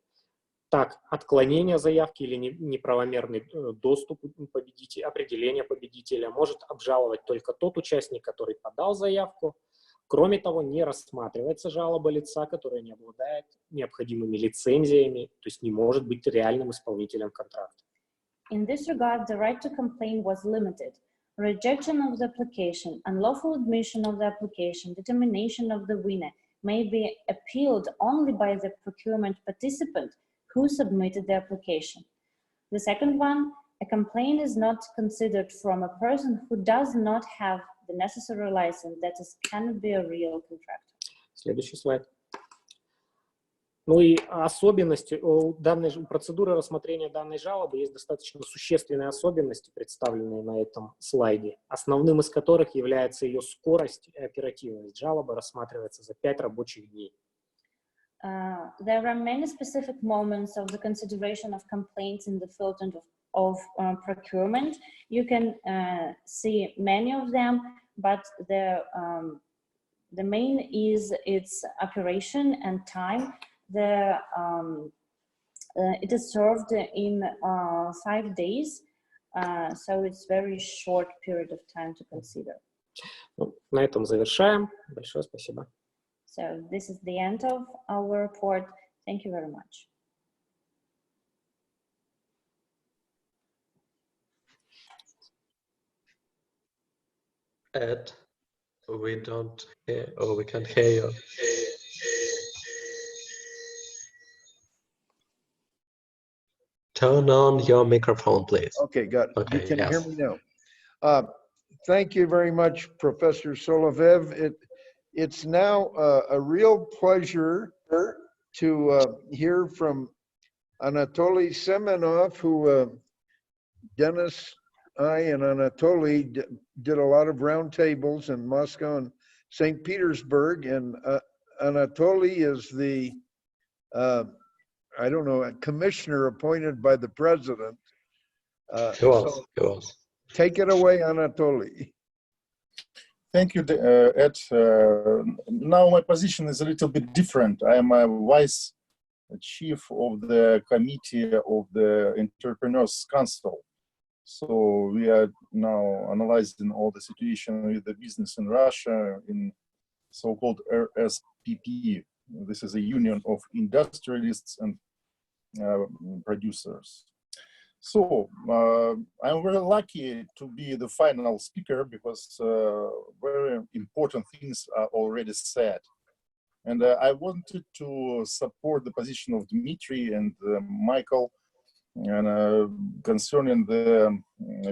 Так, отклонение заявки или неправомерный доступ победителя, определение победителя может обжаловать только тот участник, который подал заявку. Кроме того, не рассматривается жалоба лица, которое не обладает необходимыми лицензиями, то есть не может быть реальным исполнителем контракта. In this regard, the right to complain was limited. Rejection of the application, unlawful admission of the application, determination of the winner may be appealed only by the procurement participant who submitted the application. The second one, a complaint is not considered from a person who does not have the necessary license, that is, cannot be a real contractor. Следующий слайд. Ну и особенности у процедуры рассмотрения данной жалобы есть достаточно существенные особенности, представленные на этом слайде, основным из которых является ее скорость и оперативность. Жалоба рассматривается за 5 рабочих дней. There are many specific moments of the consideration of complaints in the field of procurement. You can see many of them, but the main is its operation and time. It is served in 5 days, So it's very short period of time to consider. Ну, на этом завершаем. Большое спасибо. So this is the end of our report. Thank you very much. Ed, we don't hear, oh, we can't hear you. Turn on your microphone, please. Okay, got it. Okay, You can yes. hear me now. Thank you very much, Professor Solovev. It's now a real pleasure to hear from Anatoly Semenov, who Dennis, I, and Anatoly did a lot of roundtables in Moscow and St. Petersburg, and Anatoly is the, I don't know, a commissioner appointed by the president. He was. Take it away, Anatoly. Thank you, Ed. Now my position is a little bit different. I am a vice chief of the committee of the Entrepreneurs Council. So we are now analyzing all the situation with the business in Russia in so-called RSPP. This is a union of industrialists and producers. So I'm very lucky to be the final speaker because very important things are already said. And I wanted to support the position of Dmitry and Michael and concerning the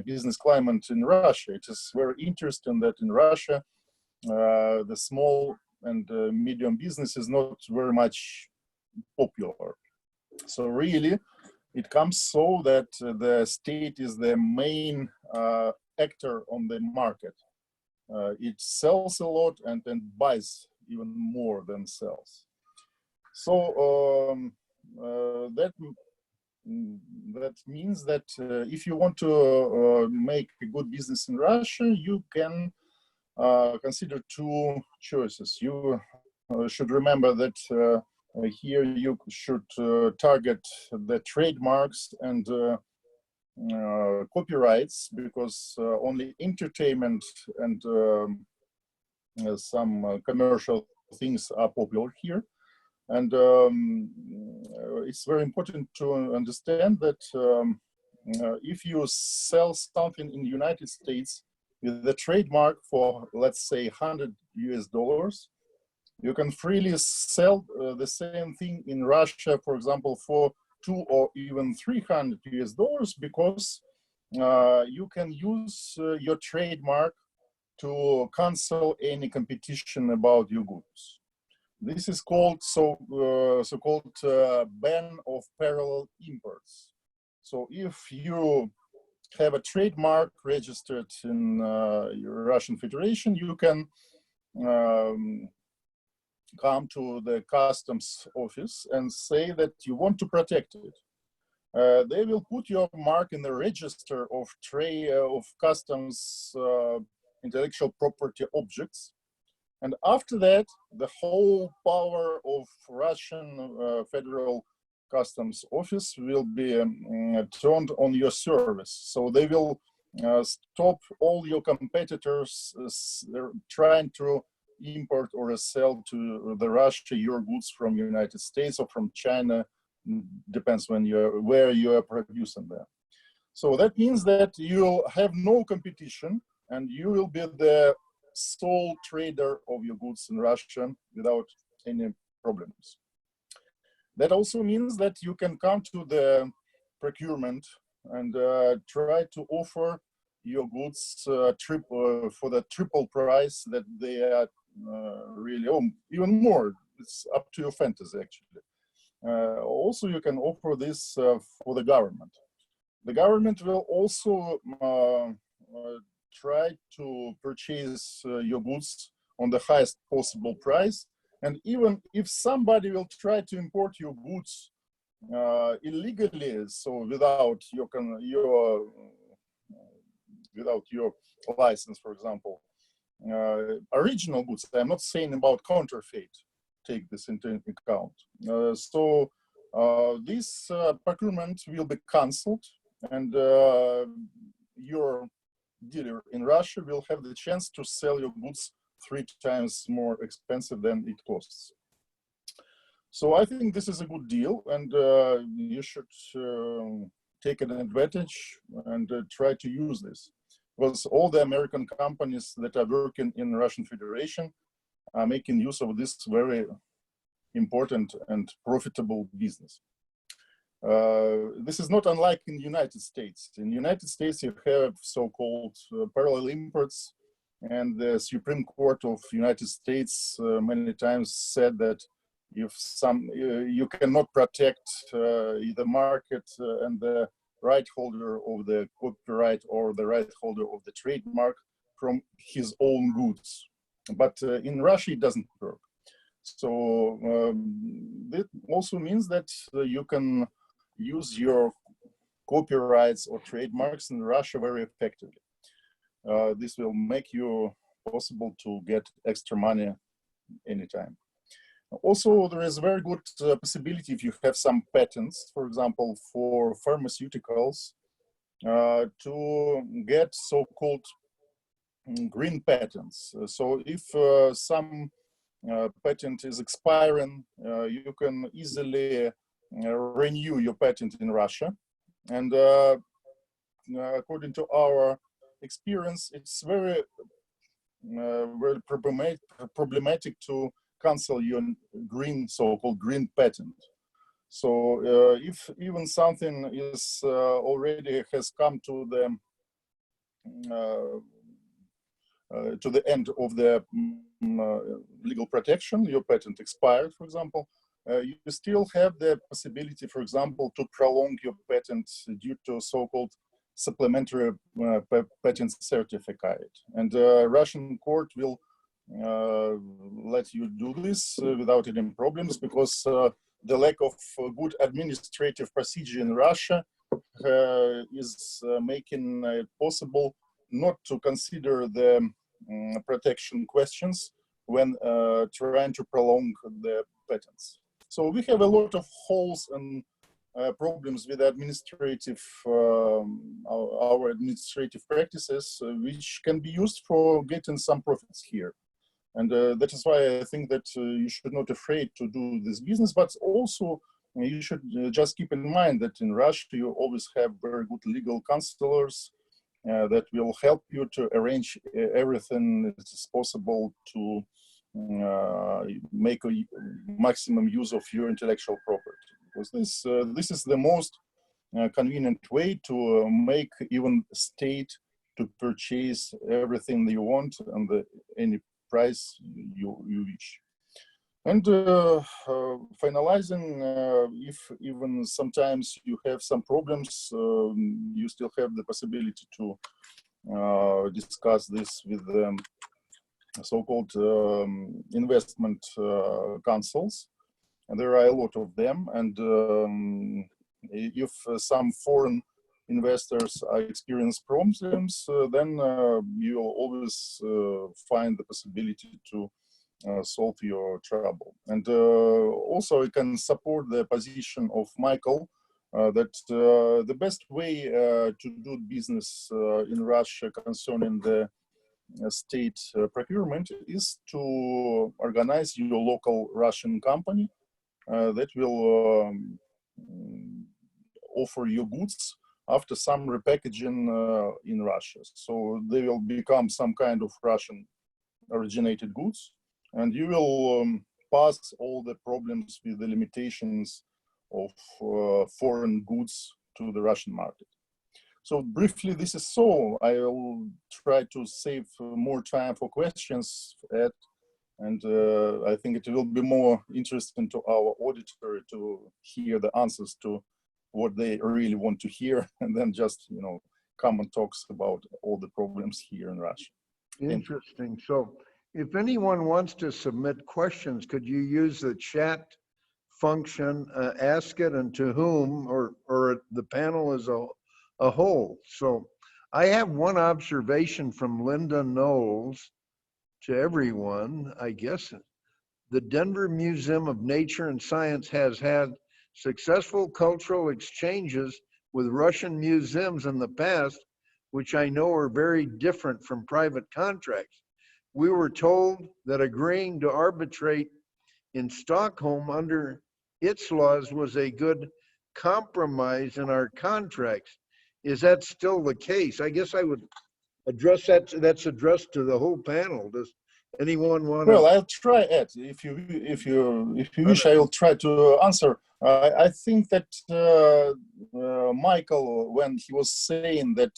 business climate in Russia. It is very interesting that in Russia, the small and medium business is not very much popular. So really, it comes so that the state is the main actor on the market. It sells a lot and buys even more than sells. So that means that if you want to make a good business in Russia, you can consider two choices. You should remember that here you should target the trademarks and copyrights, because only entertainment and some commercial things are popular here. And it's very important to understand that if you sell something in the United States with the trademark for, let's say, $100 US, you can freely sell the same thing in Russia, for example, for $200 or even $300 US, because you can use your trademark to cancel any competition about your goods. This is called so-called ban of parallel imports. So if you have a trademark registered in your Russian Federation, you can come to the customs office and say that you want to protect it. They will put your mark in the register of customs intellectual property objects. And after that, the whole power of Russian Federal Customs Office will be turned on your service. So they will stop all your competitors trying to import or sell to the Russia your goods from the United States or from China, depends where you are producing them. So that means that you'll have no competition and you will be the sole trader of your goods in Russia without any problems. That also means that you can come to the procurement and try to offer your goods for the triple price that they are really, even more. It's up to your fantasy, actually. Also, you can offer this for the government. The government will also try to purchase your goods on the highest possible price. And even if somebody will try to import your goods illegally, so without your license, for example, original goods, I'm not saying about counterfeit, take this into account. So this procurement will be cancelled and your dealer in Russia will have the chance to sell your goods 3 times more expensive than it costs. So I think this is a good deal, and you should take an advantage and try to use this. Because all the American companies that are working in Russian Federation are making use of this very important and profitable business. This is not unlike in the United States. In the United States, you have so-called parallel imports, and the Supreme Court of the United States many times said that if you cannot protect the market and the right holder of the copyright or the right holder of the trademark from his own goods. But in Russia, it doesn't work. So that also means that you can use your copyrights or trademarks in Russia very effectively. This will make you possible to get extra money anytime. Also, there is a very good possibility if you have some patents, for example, for pharmaceuticals, to get so-called green patents. So if some patent is expiring, you can easily renew your patent in Russia. And according to our experience, it's very problematic to cancel your so-called green patent. So if even something is already has come to the end of the legal protection, your patent expired, for example, you still have the possibility, for example, to prolong your patent due to so-called supplementary patent certificate. And Russian court will let you do this without any problems, because the lack of good administrative procedure in Russia is making it possible not to consider the protection questions when trying to prolong the patents. So we have a lot of holes and problems with administrative, our administrative practices, which can be used for getting some profits here. And that is why I think that you should not afraid to do this business, but also you should just keep in mind that in Russia, you always have very good legal counselors that will help you to arrange everything that is possible to make a maximum use of your intellectual property. Because this is the most convenient way to make even state to purchase everything that you want and any price you wish. And finalizing, if even sometimes you have some problems, you still have the possibility to discuss this with the so-called investment councils. And there are a lot of them. And if some foreign investors experience problems, then you'll always find the possibility to solve your trouble. And also I can support the position of Michael that the best way to do business in Russia concerning the state procurement is to organize your local Russian company that will offer you goods after some repackaging in Russia. So they will become some kind of Russian originated goods, and you will pass all the problems with the limitations of foreign goods to the Russian market. So briefly, this is so. I will try to save more time for questions, Ed, and I think it will be more interesting to our auditor to hear the answers to what they really want to hear, and then just, you know, come and talks about all the problems here in Russia. Interesting. So if anyone wants to submit questions, could you use the chat function, ask it, and to whom, or the panel as a whole? So I have one observation from Linda Knowles to everyone, I guess. The Denver Museum of Nature and Science has had successful cultural exchanges with Russian museums in the past, which I know are very different from private contracts. We were told that agreeing to arbitrate in Stockholm under its laws was a good compromise in our contracts. Is that still the case? I guess I would address that. That's addressed to the whole panel. Does anyone want to? Well, I'll try it. If you wish, I will try to answer. I think that Michael, when he was saying that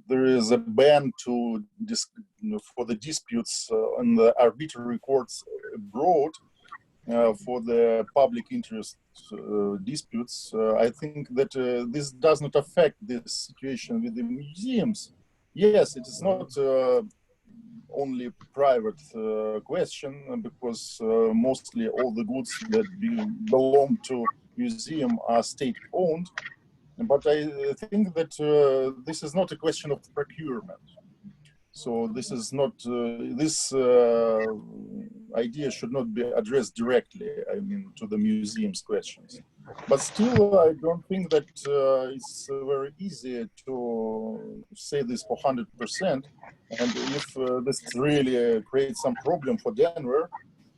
there is a ban for the disputes on the arbitrary courts abroad for the public interest disputes, I think that this does not affect the situation with the museums. Yes, it is not only private question, because mostly all the goods that belong to museum are state-owned. But I think that this is not a question of procurement. So this is not, this idea should not be addressed directly, I mean, to the museum's questions. But still, I don't think that it's very easy to say this for 100%. And if this really creates some problem for Denver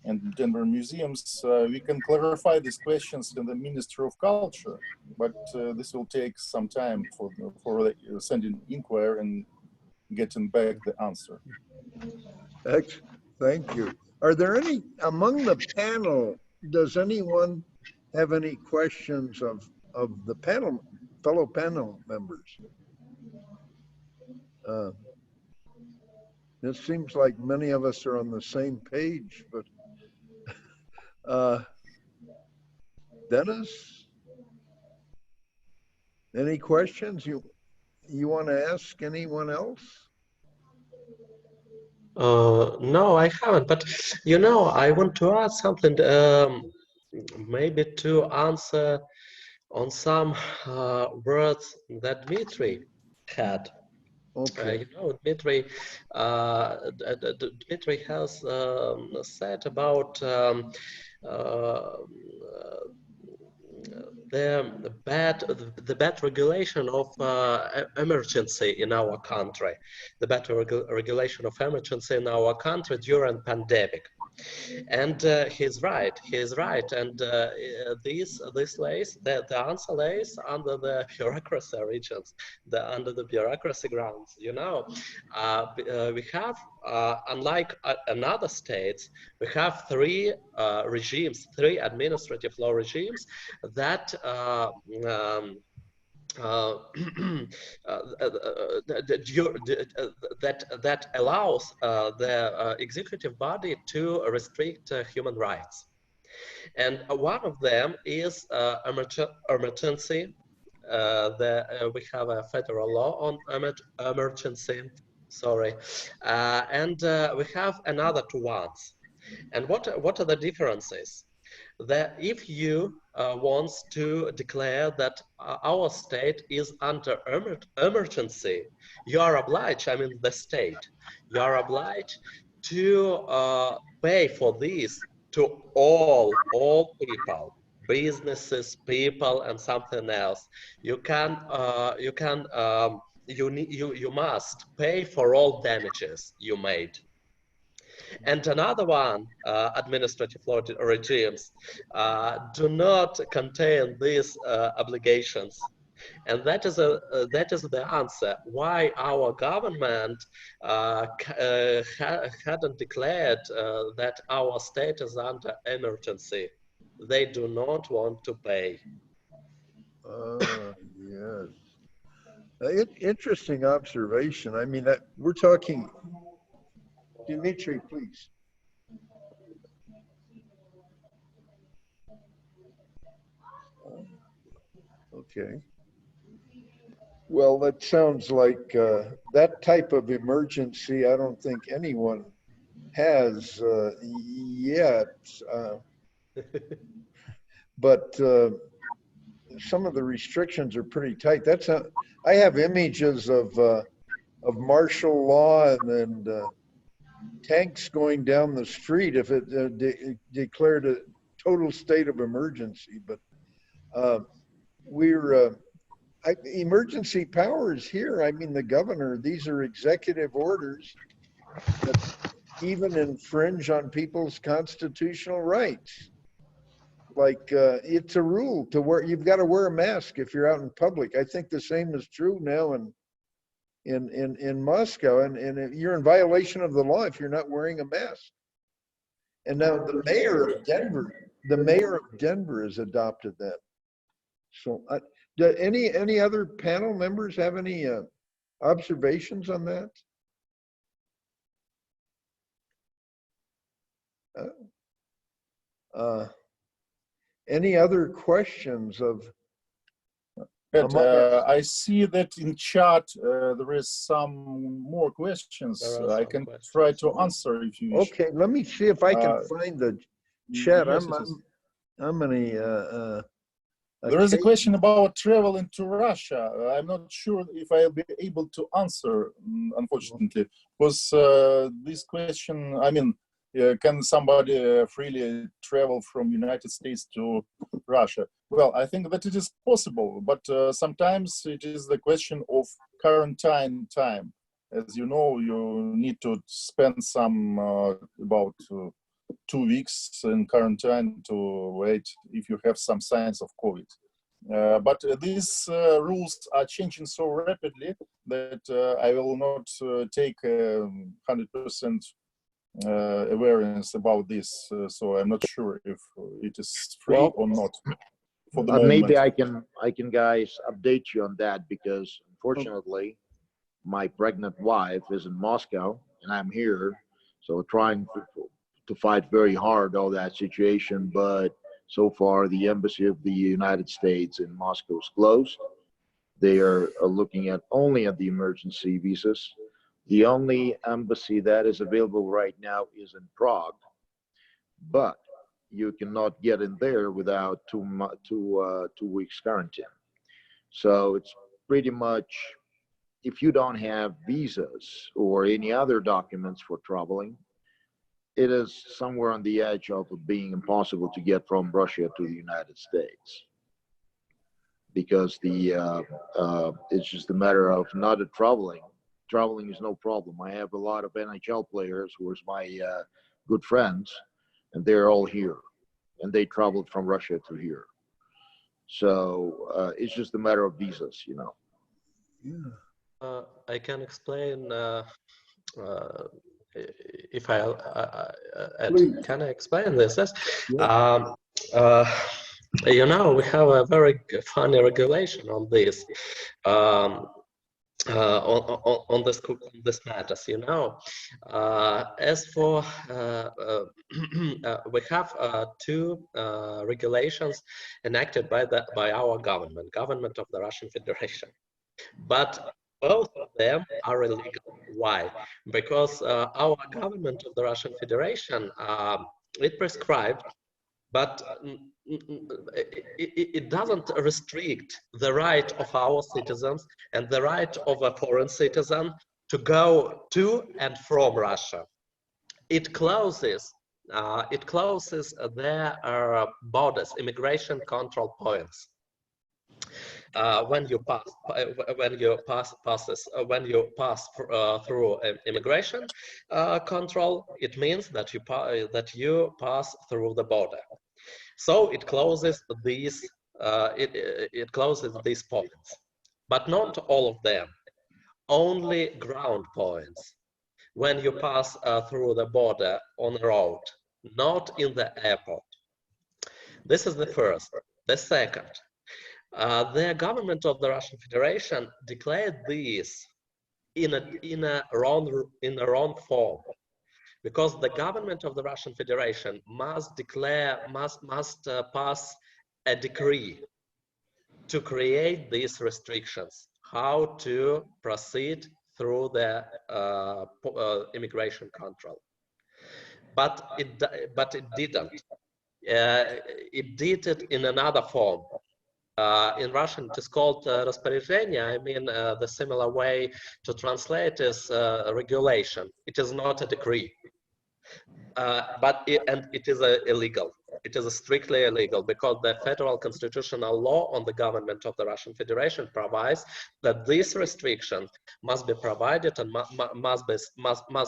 and Denver museums, we can clarify these questions in the Ministry of Culture. But this will take some time for sending inquiry and getting back the answer. Thank you. Are there any, among the panel, does anyone have any questions of the panel, fellow panel members? It seems like many of us are on the same page, but Dennis, any questions you want to ask anyone else? No, I haven't, but you know, I want to add something, maybe to answer on some words that Dmitry had. Okay. You know, Dmitry has said about the bad regulation of emergency in our country, the bad regulation of emergency in our country during pandemic. And he's right, and this lays, the answer lays under the bureaucracy regions, under the bureaucracy grounds. You know, we have, unlike another states, we have three regimes, three administrative law regimes that that allows the executive body to restrict human rights. And one of them is emergency. We have a federal law on emergency, sorry. And we have another two ones. And what are the differences? That if you want to declare that our state is under emergency, you are obliged, I mean the state, you are obliged to pay for this to all people, businesses, people, and something else. You must pay for all damages you made. And another one, administrative law regimes, do not contain these obligations. And that is the answer why our government hadn't declared that our state is under emergency. They do not want to pay. Yes. Interesting observation. I mean, we're talking, Dmitry, please. Okay. Well, that sounds like that type of emergency, I don't think anyone has yet. But some of the restrictions are pretty tight. I have images of martial law and tanks going down the street if it declared a total state of emergency. But Emergency powers here, I mean, the governor, these are executive orders that even infringe on people's constitutional rights. Like it's a rule to wear, you've got to wear a mask if you're out in public. I think the same is true now in Moscow, and you're in violation of the law if you're not wearing a mask. And now the mayor of Denver has adopted that. So do any other panel members have any observations on that? Any other questions of? I see that in chat there is some more questions. I can try to answer if you wish. Okay, let me see if I can find the chat. Yes, I'm gonna. There is a question about travel into Russia. I'm not sure if I'll be able to answer, unfortunately, because this question, I mean, can somebody freely travel from United States to Russia? Well, I think that it is possible, but sometimes it is the question of quarantine time. As you know, you need to spend some about 2 weeks in quarantine to wait if you have some signs of COVID. But these rules are changing so rapidly that I will not take 100% awareness about this. So I'm not sure if it is free or not for the moment. Maybe I can guys update you on that, because unfortunately my pregnant wife is in Moscow and I'm here, so trying to fight very hard all that situation. But so far the embassy of the United States in Moscow is closed. They are looking at only at the emergency visas. The only embassy that is available right now is in Prague, but you cannot get in there without 2 weeks quarantine. So it's pretty much, if you don't have visas or any other documents for traveling, it is somewhere on the edge of being impossible to get from Russia to the United States, because it's just a matter of not traveling. Traveling is no problem. I have a lot of NHL players who are my good friends, and they're all here, and they traveled from Russia to here. So it's just a matter of visas, you know. Yeah. I can explain. If can I explain this? Yes. You know, we have a very funny regulation on this. On this matters, you know. As for we have 2 regulations enacted by our government of the Russian Federation, but both of them are illegal. Why? Because our government of the Russian Federation, it prescribed, but it doesn't restrict the right of our citizens and the right of a foreign citizen to go to and from Russia. It closes their borders, immigration control points. When you pass through immigration control, it means that you pass through the border. So it closes these points, but not all of them. Only ground points. When you pass through the border on the road, not in the airport. This is the first. The second. The government of the Russian Federation declared this in a wrong form, because the government of the Russian Federation must pass a decree to create these restrictions, how to proceed through the immigration control. But it didn't. It did it in another form. In Russian, it is called распоряжение. I mean, the similar way to translate is regulation. It is not a decree, but it is illegal. it is strictly illegal because the federal constitutional law on the government of the Russian Federation provides that these restrictions must be provided and must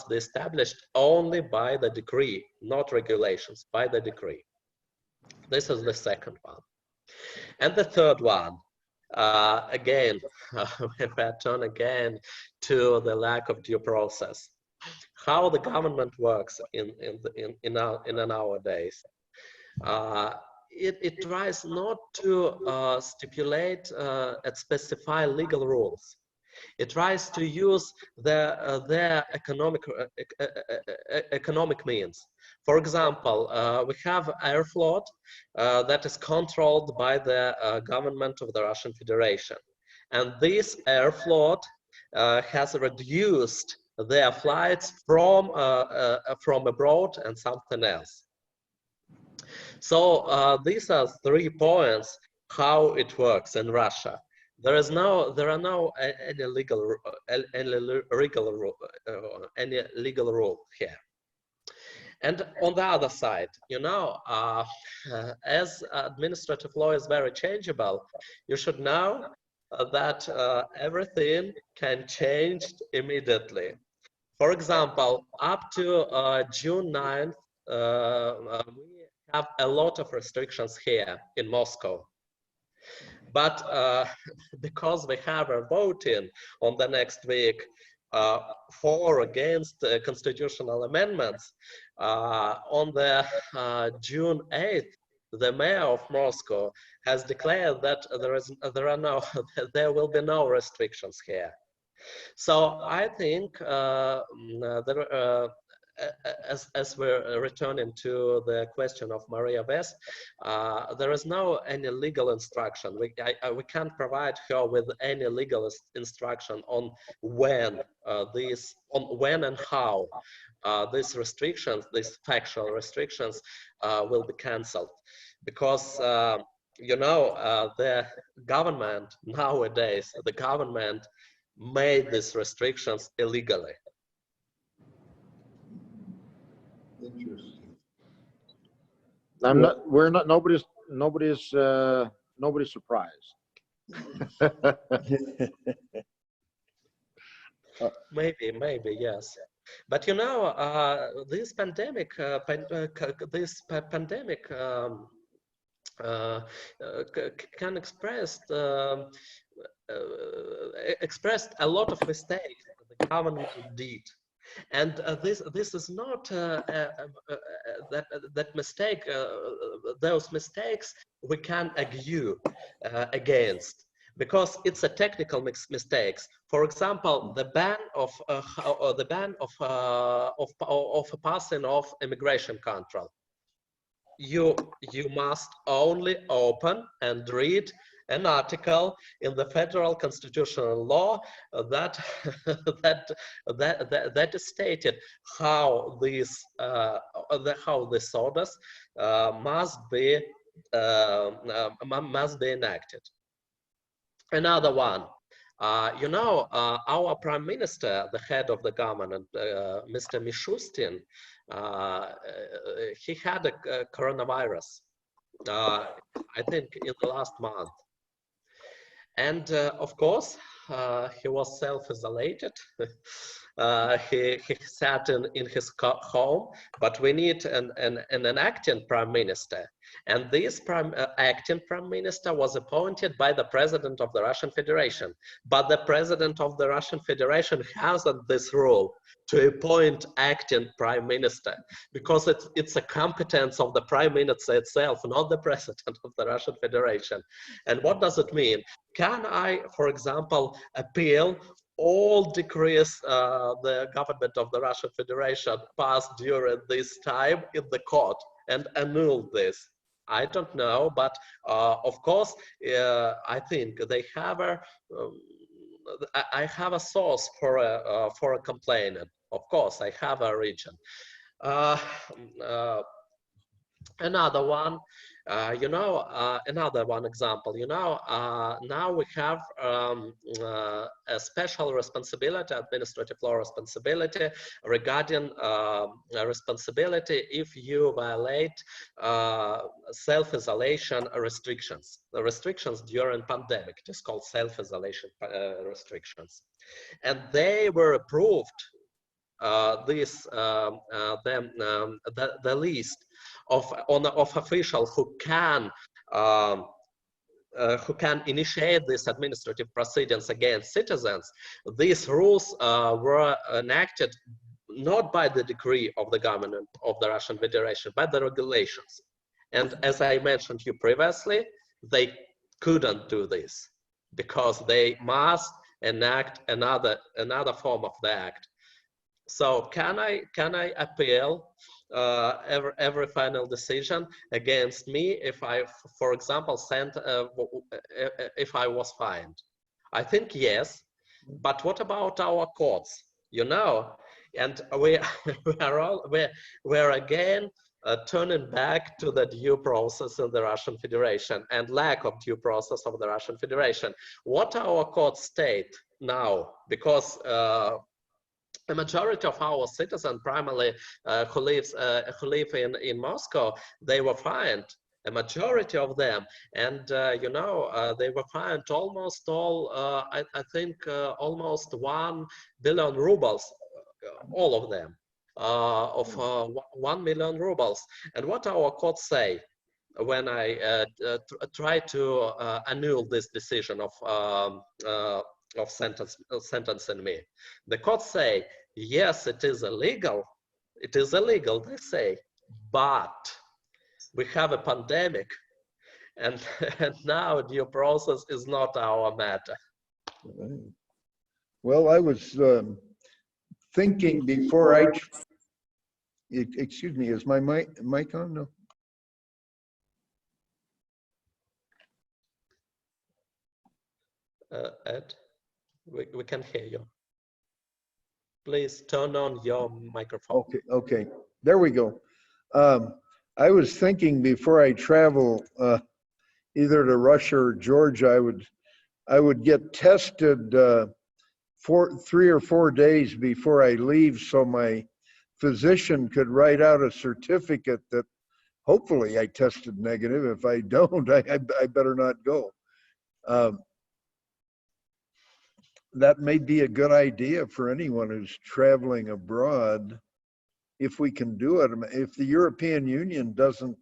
be established only by the decree, not regulations, by the decree. This is the second one. And the third one, again, we return again to the lack of due process. How the government works in nowadays. It tries not to stipulate and specify legal rules. It tries to use their economic means. For example, we have air float that is controlled by the government of the Russian Federation. And this air float has reduced their flights from abroad and something else. So these are 3 points how it works in Russia. There are no any legal rule here. And on the other side, you know, as administrative law is very changeable, you should know that everything can change immediately. For example, up to June 9th, we have a lot of restrictions here in Moscow. But because we have a voting on the next week for or against constitutional amendments, on the June 8th, the mayor of Moscow has declared that there will be no restrictions here. So I think as we're returning to the question of Maria West, there is no any legal instruction. We can't provide her with any legal instruction on when when and how these restrictions, these factual restrictions, will be cancelled, because you know, the government nowadays, the government made these restrictions illegally. Interesting. Nobody's surprised. Maybe, yes. But you know, this pandemic, can expressed a lot of mistakes the government did. And this is not that mistake. Those mistakes we can argue against, because it's a technical mistakes. For example, the ban of passing of immigration control. You must only open and read an article in the federal constitutional law that that is stated how these orders must be enacted. Another one, you know, our prime minister, the head of the government, Mr. Mishustin, he had a coronavirus, I think in the last month. And of course, he was self-isolated. He sat in his home, but we need an acting prime minister. And this acting prime minister was appointed by the president of the Russian Federation. But the president of the Russian Federation hasn't this role to appoint acting prime minister, because it's a competence of the prime minister itself, not the president of the Russian Federation. And what does it mean? Can I, for example, appeal all decrees the government of the Russian Federation passed during this time in the court and annul this? I don't know, but of course, I think they have I have a source for a complainant. Of course, I have a region. Another one, another one example, now we have a special responsibility, administrative law responsibility regarding responsibility if you violate self-isolation restrictions. The restrictions during pandemic, it is called self-isolation restrictions. And they were approved, the list of officials who can initiate these administrative proceedings against citizens. These rules were enacted not by the decree of the government of the Russian Federation, but the regulations. And as I mentioned you previously, they couldn't do this because they must enact another form of the act. So can I appeal every final decision against me if I, for example, if I was fined? I think yes, but what about our courts? And we're again turning back to the due process in the Russian Federation and lack of due process of the Russian Federation. What our courts state now, because a majority of our citizens, primarily who live in Moscow, they were fined. A majority of them, and they were fined almost all. I think almost 1 billion rubles, all of them, of 1 million rubles. And what our courts say when I try to annul this decision of sentencing me, the courts say, yes, it is illegal, they say, but we have a pandemic, and now due process is not our matter. Well, I was thinking before excuse me, is my mic on? No. Ed, we can hear you. Please turn on your microphone. Okay, there we go. I was thinking before I travel either to Russia or Georgia, I would get tested 3 or 4 days before I leave, so my physician could write out a certificate that hopefully I tested negative. If I don't, I better not go. That may be a good idea for anyone who's traveling abroad, if we can do it. If the European Union doesn't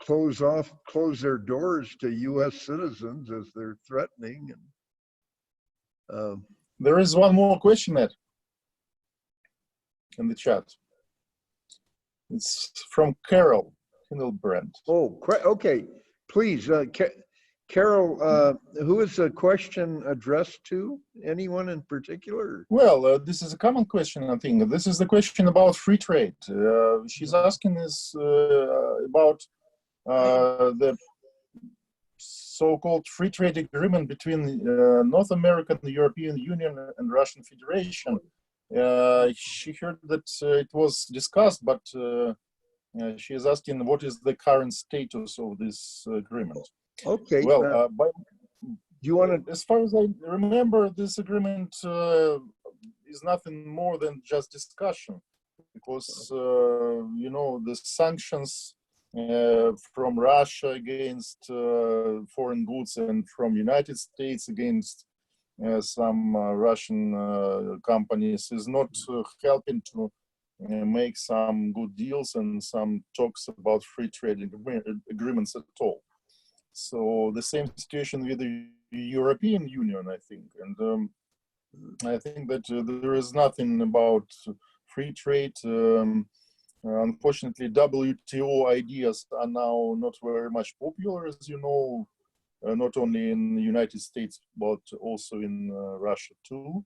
close their doors to U.S. citizens as they're threatening. And, there is one more question, Ed, in the chat. It's from Carol Hindlebrand. oh, okay. Please, Carol, who is the question addressed to? Anyone in particular? Well, this is a common question, I think. This is the question about free trade. She's asking is about the so-called free trade agreement between North America, the European Union, and Russian Federation. She heard that it was discussed, but she is asking what is the current status of this agreement. Okay. Well, do you want to? as far as I remember, this agreement is nothing more than just discussion, because the sanctions from Russia against foreign goods and from United States against some Russian companies is not helping to make some good deals and some talks about free trade agreements at all. So the same situation with the European Union, I think. And I think that there is nothing about free trade. Unfortunately, WTO ideas are now not very much popular, as you know, not only in the United States, but also in Russia too.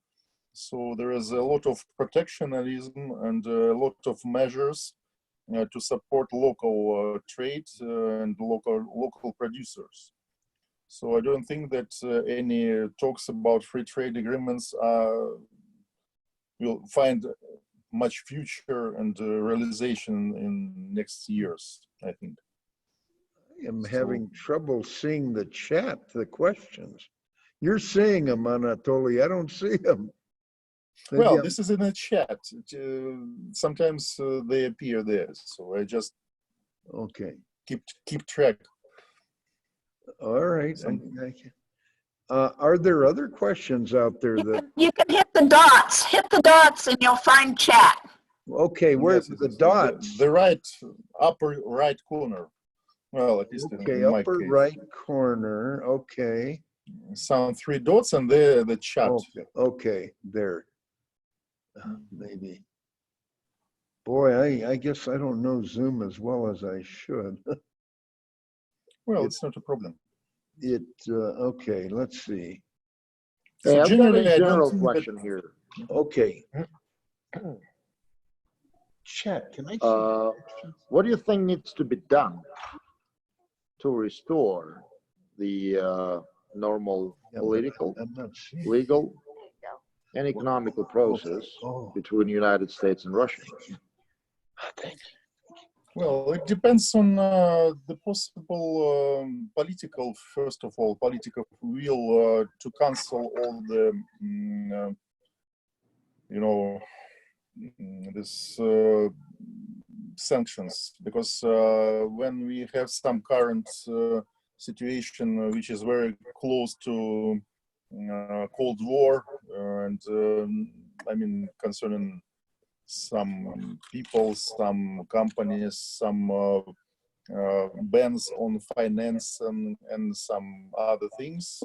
So there is a lot of protectionism and a lot of measures to support local trade and local producers. So I don't think that any talks about free trade agreements will find much future and realization in next years, I think. I am having trouble seeing the chat, the questions. You're seeing them, Anatoly. I don't see them. Maybe Well, I'm- this is in a chat. Sometimes they appear there, so I just okay. keep track. All right. Are there other questions out there that? You can hit the dots. Hit the dots and you'll find chat. Okay, where's Yes, the it's dots? The right upper right corner. Well, at least Okay, in my upper case. right corner. Okay. Some 3 dots and there the chat. Okay, there. Maybe. Boy, I guess I don't know Zoom as well as I should. Well, it's not a problem. Okay, let's see. So Hey, I've got generally, a I don't general think that- question here. Okay. Chat, can I see? What do you think needs to be done to restore the normal Yeah, but political, I'm not seeing. legal, and economical process Oh, between the United States and Russia? thank you. Well, it depends on the possible political, first of all, political will to cancel all the, this sanctions. Because when we have some current situation which is very close to Cold War, and I mean concerning some people, some companies, some bans on finance and some other things,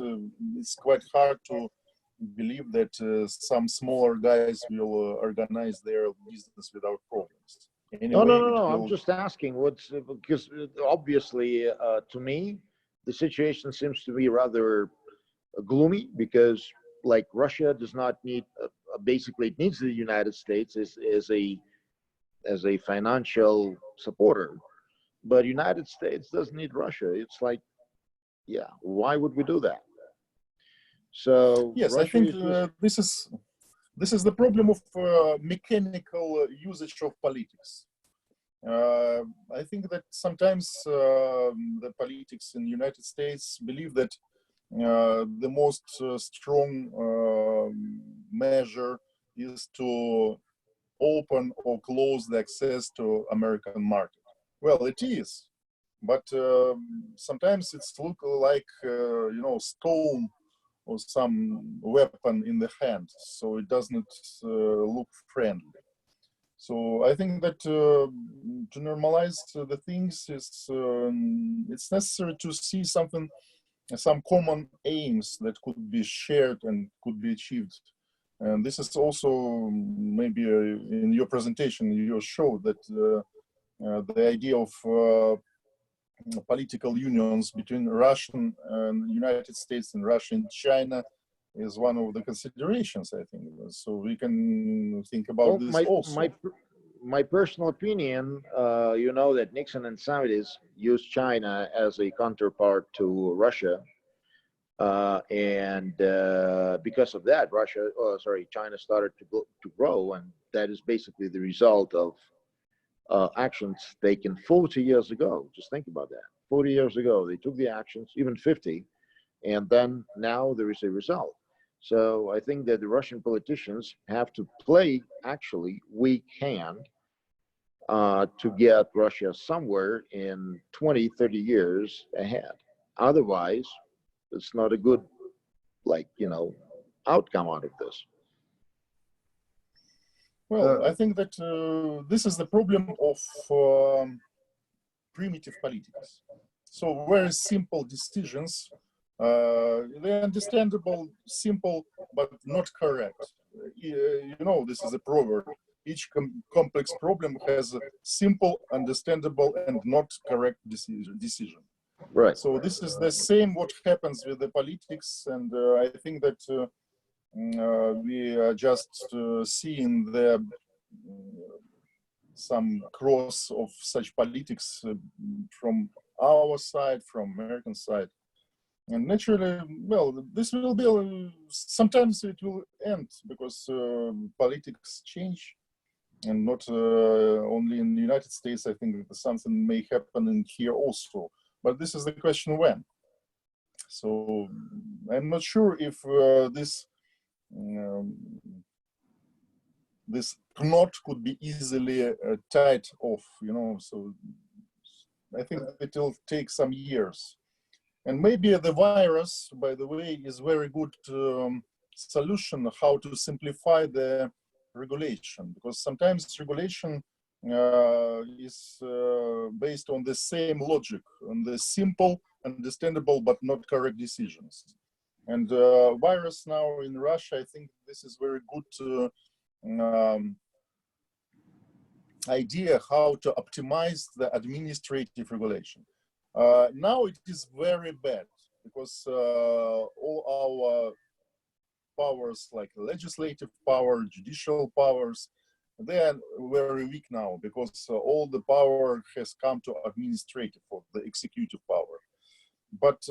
it's quite hard to believe that some smaller guys will organize their business without problems. Anyway, No. I'm just asking because obviously to me, the situation seems to be rather gloomy because like Russia does not need, basically it needs the United States as a financial supporter, but United States doesn't need Russia. It's like, yeah, why would we do that? So yes, Russia I think this is the problem of mechanical usage of politics. I think that sometimes the politics in the United States believe that the most strong measure is to open or close the access to American market. Well, it is, but sometimes it's look like stone or some weapon in the hand, so it doesn't look friendly. So I think that to normalize the things is it's necessary to see something, some common aims that could be shared and could be achieved. And this is also maybe in your presentation you showed that the idea of political unions between Russian and United States and Russia and China is one of the considerations, I think. So we can think about this also. My personal opinion, you know that Nixon and Saudis used China as a counterpart to Russia. And because of that, China started to grow, and that is basically the result of actions taken 40 years ago. Just think about that. 40 years ago, they took the actions, even 50, and then now there is a result. So I think that the Russian politicians have to play actually weak hand to get Russia somewhere in 20, 30 years ahead. Otherwise, it's not a good, outcome out of this. Well, I think that this is the problem of primitive politics. So very simple decisions, they're understandable, simple, but not correct. This is a proverb. Each complex problem has a simple, understandable, and not correct decision. Right. So this is the same what happens with the politics, and I think that we are just seeing some cross of such politics from our side, from American side. And naturally, well, this will be, sometimes it will end because politics change. and not only in the United States. I think that something may happen in here also, but this is the question when. So I'm not sure if this knot could be easily tied off, you know. So I think it will take some years. And maybe the virus, by the way, is very good solution how to simplify the regulation, because sometimes regulation is based on the same logic, on the simple, understandable, but not correct decisions. And virus now in Russia, I think this is very good idea how to optimize the administrative regulation. Now it is very bad because all our powers, like legislative power, judicial powers, they are very weak now because all the power has come to administrative or the executive power. But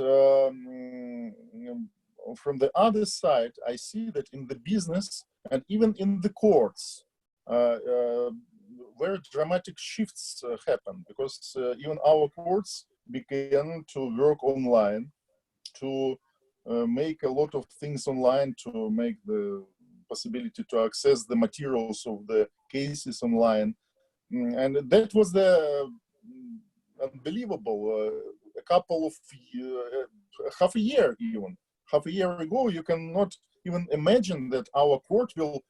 from the other side, I see that in the business and even in the courts, very dramatic shifts happen, because even our courts began to work online, to make a lot of things online, to make the possibility to access the materials of the cases online. And that was the unbelievable. A couple of half a year ago, you cannot even imagine that our court will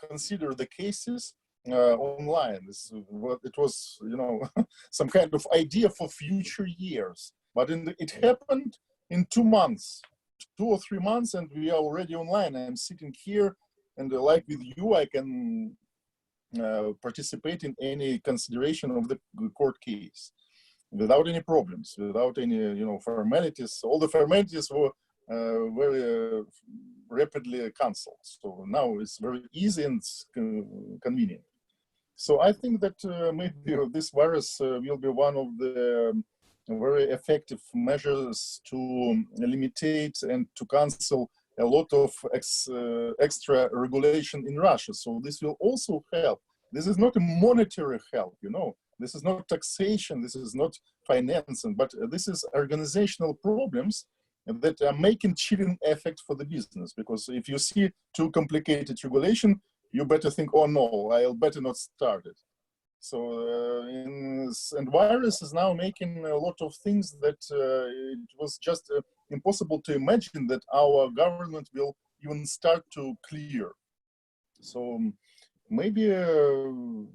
consider the cases online. It was, you know, some kind of idea for future years. But it happened in 2 months, 2 or 3 months, and we are already online. I'm sitting here, and like with you, I can participate in any consideration of the court case without any problems, without any, you know, formalities. All the formalities were very rapidly cancelled. So now it's very easy and convenient. So I think that maybe this virus will be one of the very effective measures to limitate and to cancel a lot of extra regulation in Russia. So this will also help. This is not a monetary help, you know. This is not taxation, this is not financing, but this is organizational problems that are making chilling effect for the business. Because if you see too complicated regulation, you better think, oh no, I'll better not start it. So, and virus is now making a lot of things that it was just impossible to imagine that our government will even start to clear. So maybe 1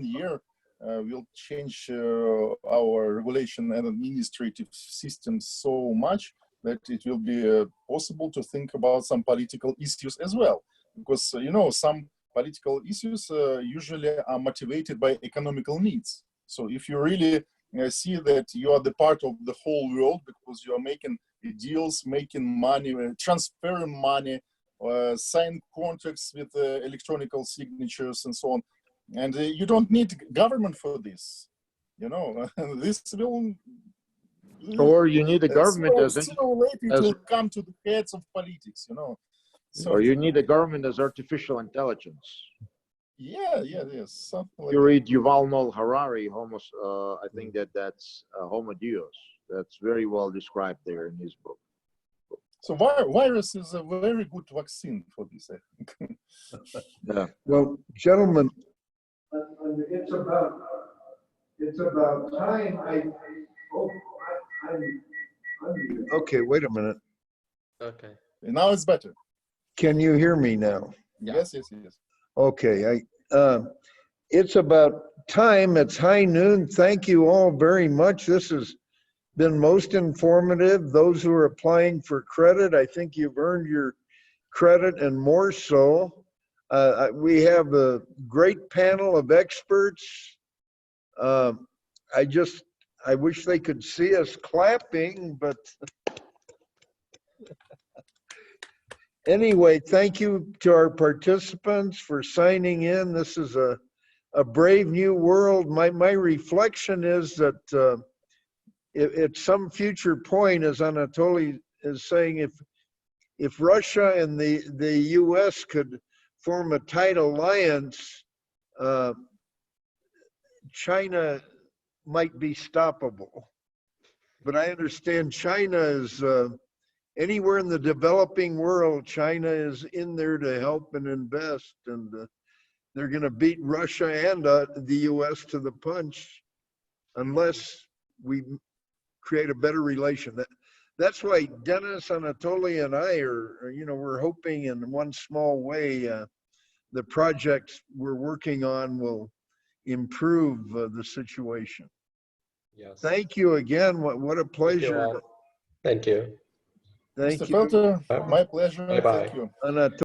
year will change our regulation and administrative system so much that it will be possible to think about some political issues as well. Because, you know, some political issues usually are motivated by economical needs. So if you really see that you are the part of the whole world because you are making deals, making money, transferring money, sign contracts with electronic signatures and so on, and you don't need government for this, you know. This will, or you need a government as sooner or later it will come to the heads of politics, you know. So, or you need a government as artificial intelligence. Yes, something like you read Yuval Noah Harari, I think that's Homo Deus. That's very well described there in his book. So virus is a very good vaccine for this, I think. Yeah. Well, gentlemen, it's about time. Okay, wait a minute. Okay. Now it's better. Can you hear me now? Yes. Okay, it's about time. It's high noon. Thank you all very much. This has been most informative. Those who are applying for credit, I think you've earned your credit and more so. We have a great panel of experts. I wish they could see us clapping, but anyway, thank you to our participants for signing in. This is a brave new world. My reflection is that at some future point, as Anatoly is saying, if Russia and the U.S. could form a tight alliance, China might be stoppable. But I understand China is, anywhere in the developing world, China is in there to help and invest, and they're going to beat Russia and the U.S. to the punch unless we create a better relation. That's why Dennis, Anatoly, and I are, we're hoping in one small way the projects we're working on will improve the situation. Yes. Thank you again. What a pleasure. Thank you. Thank Mr. you. Pelter, my pleasure. Bye-bye. Thank you. Anatoly.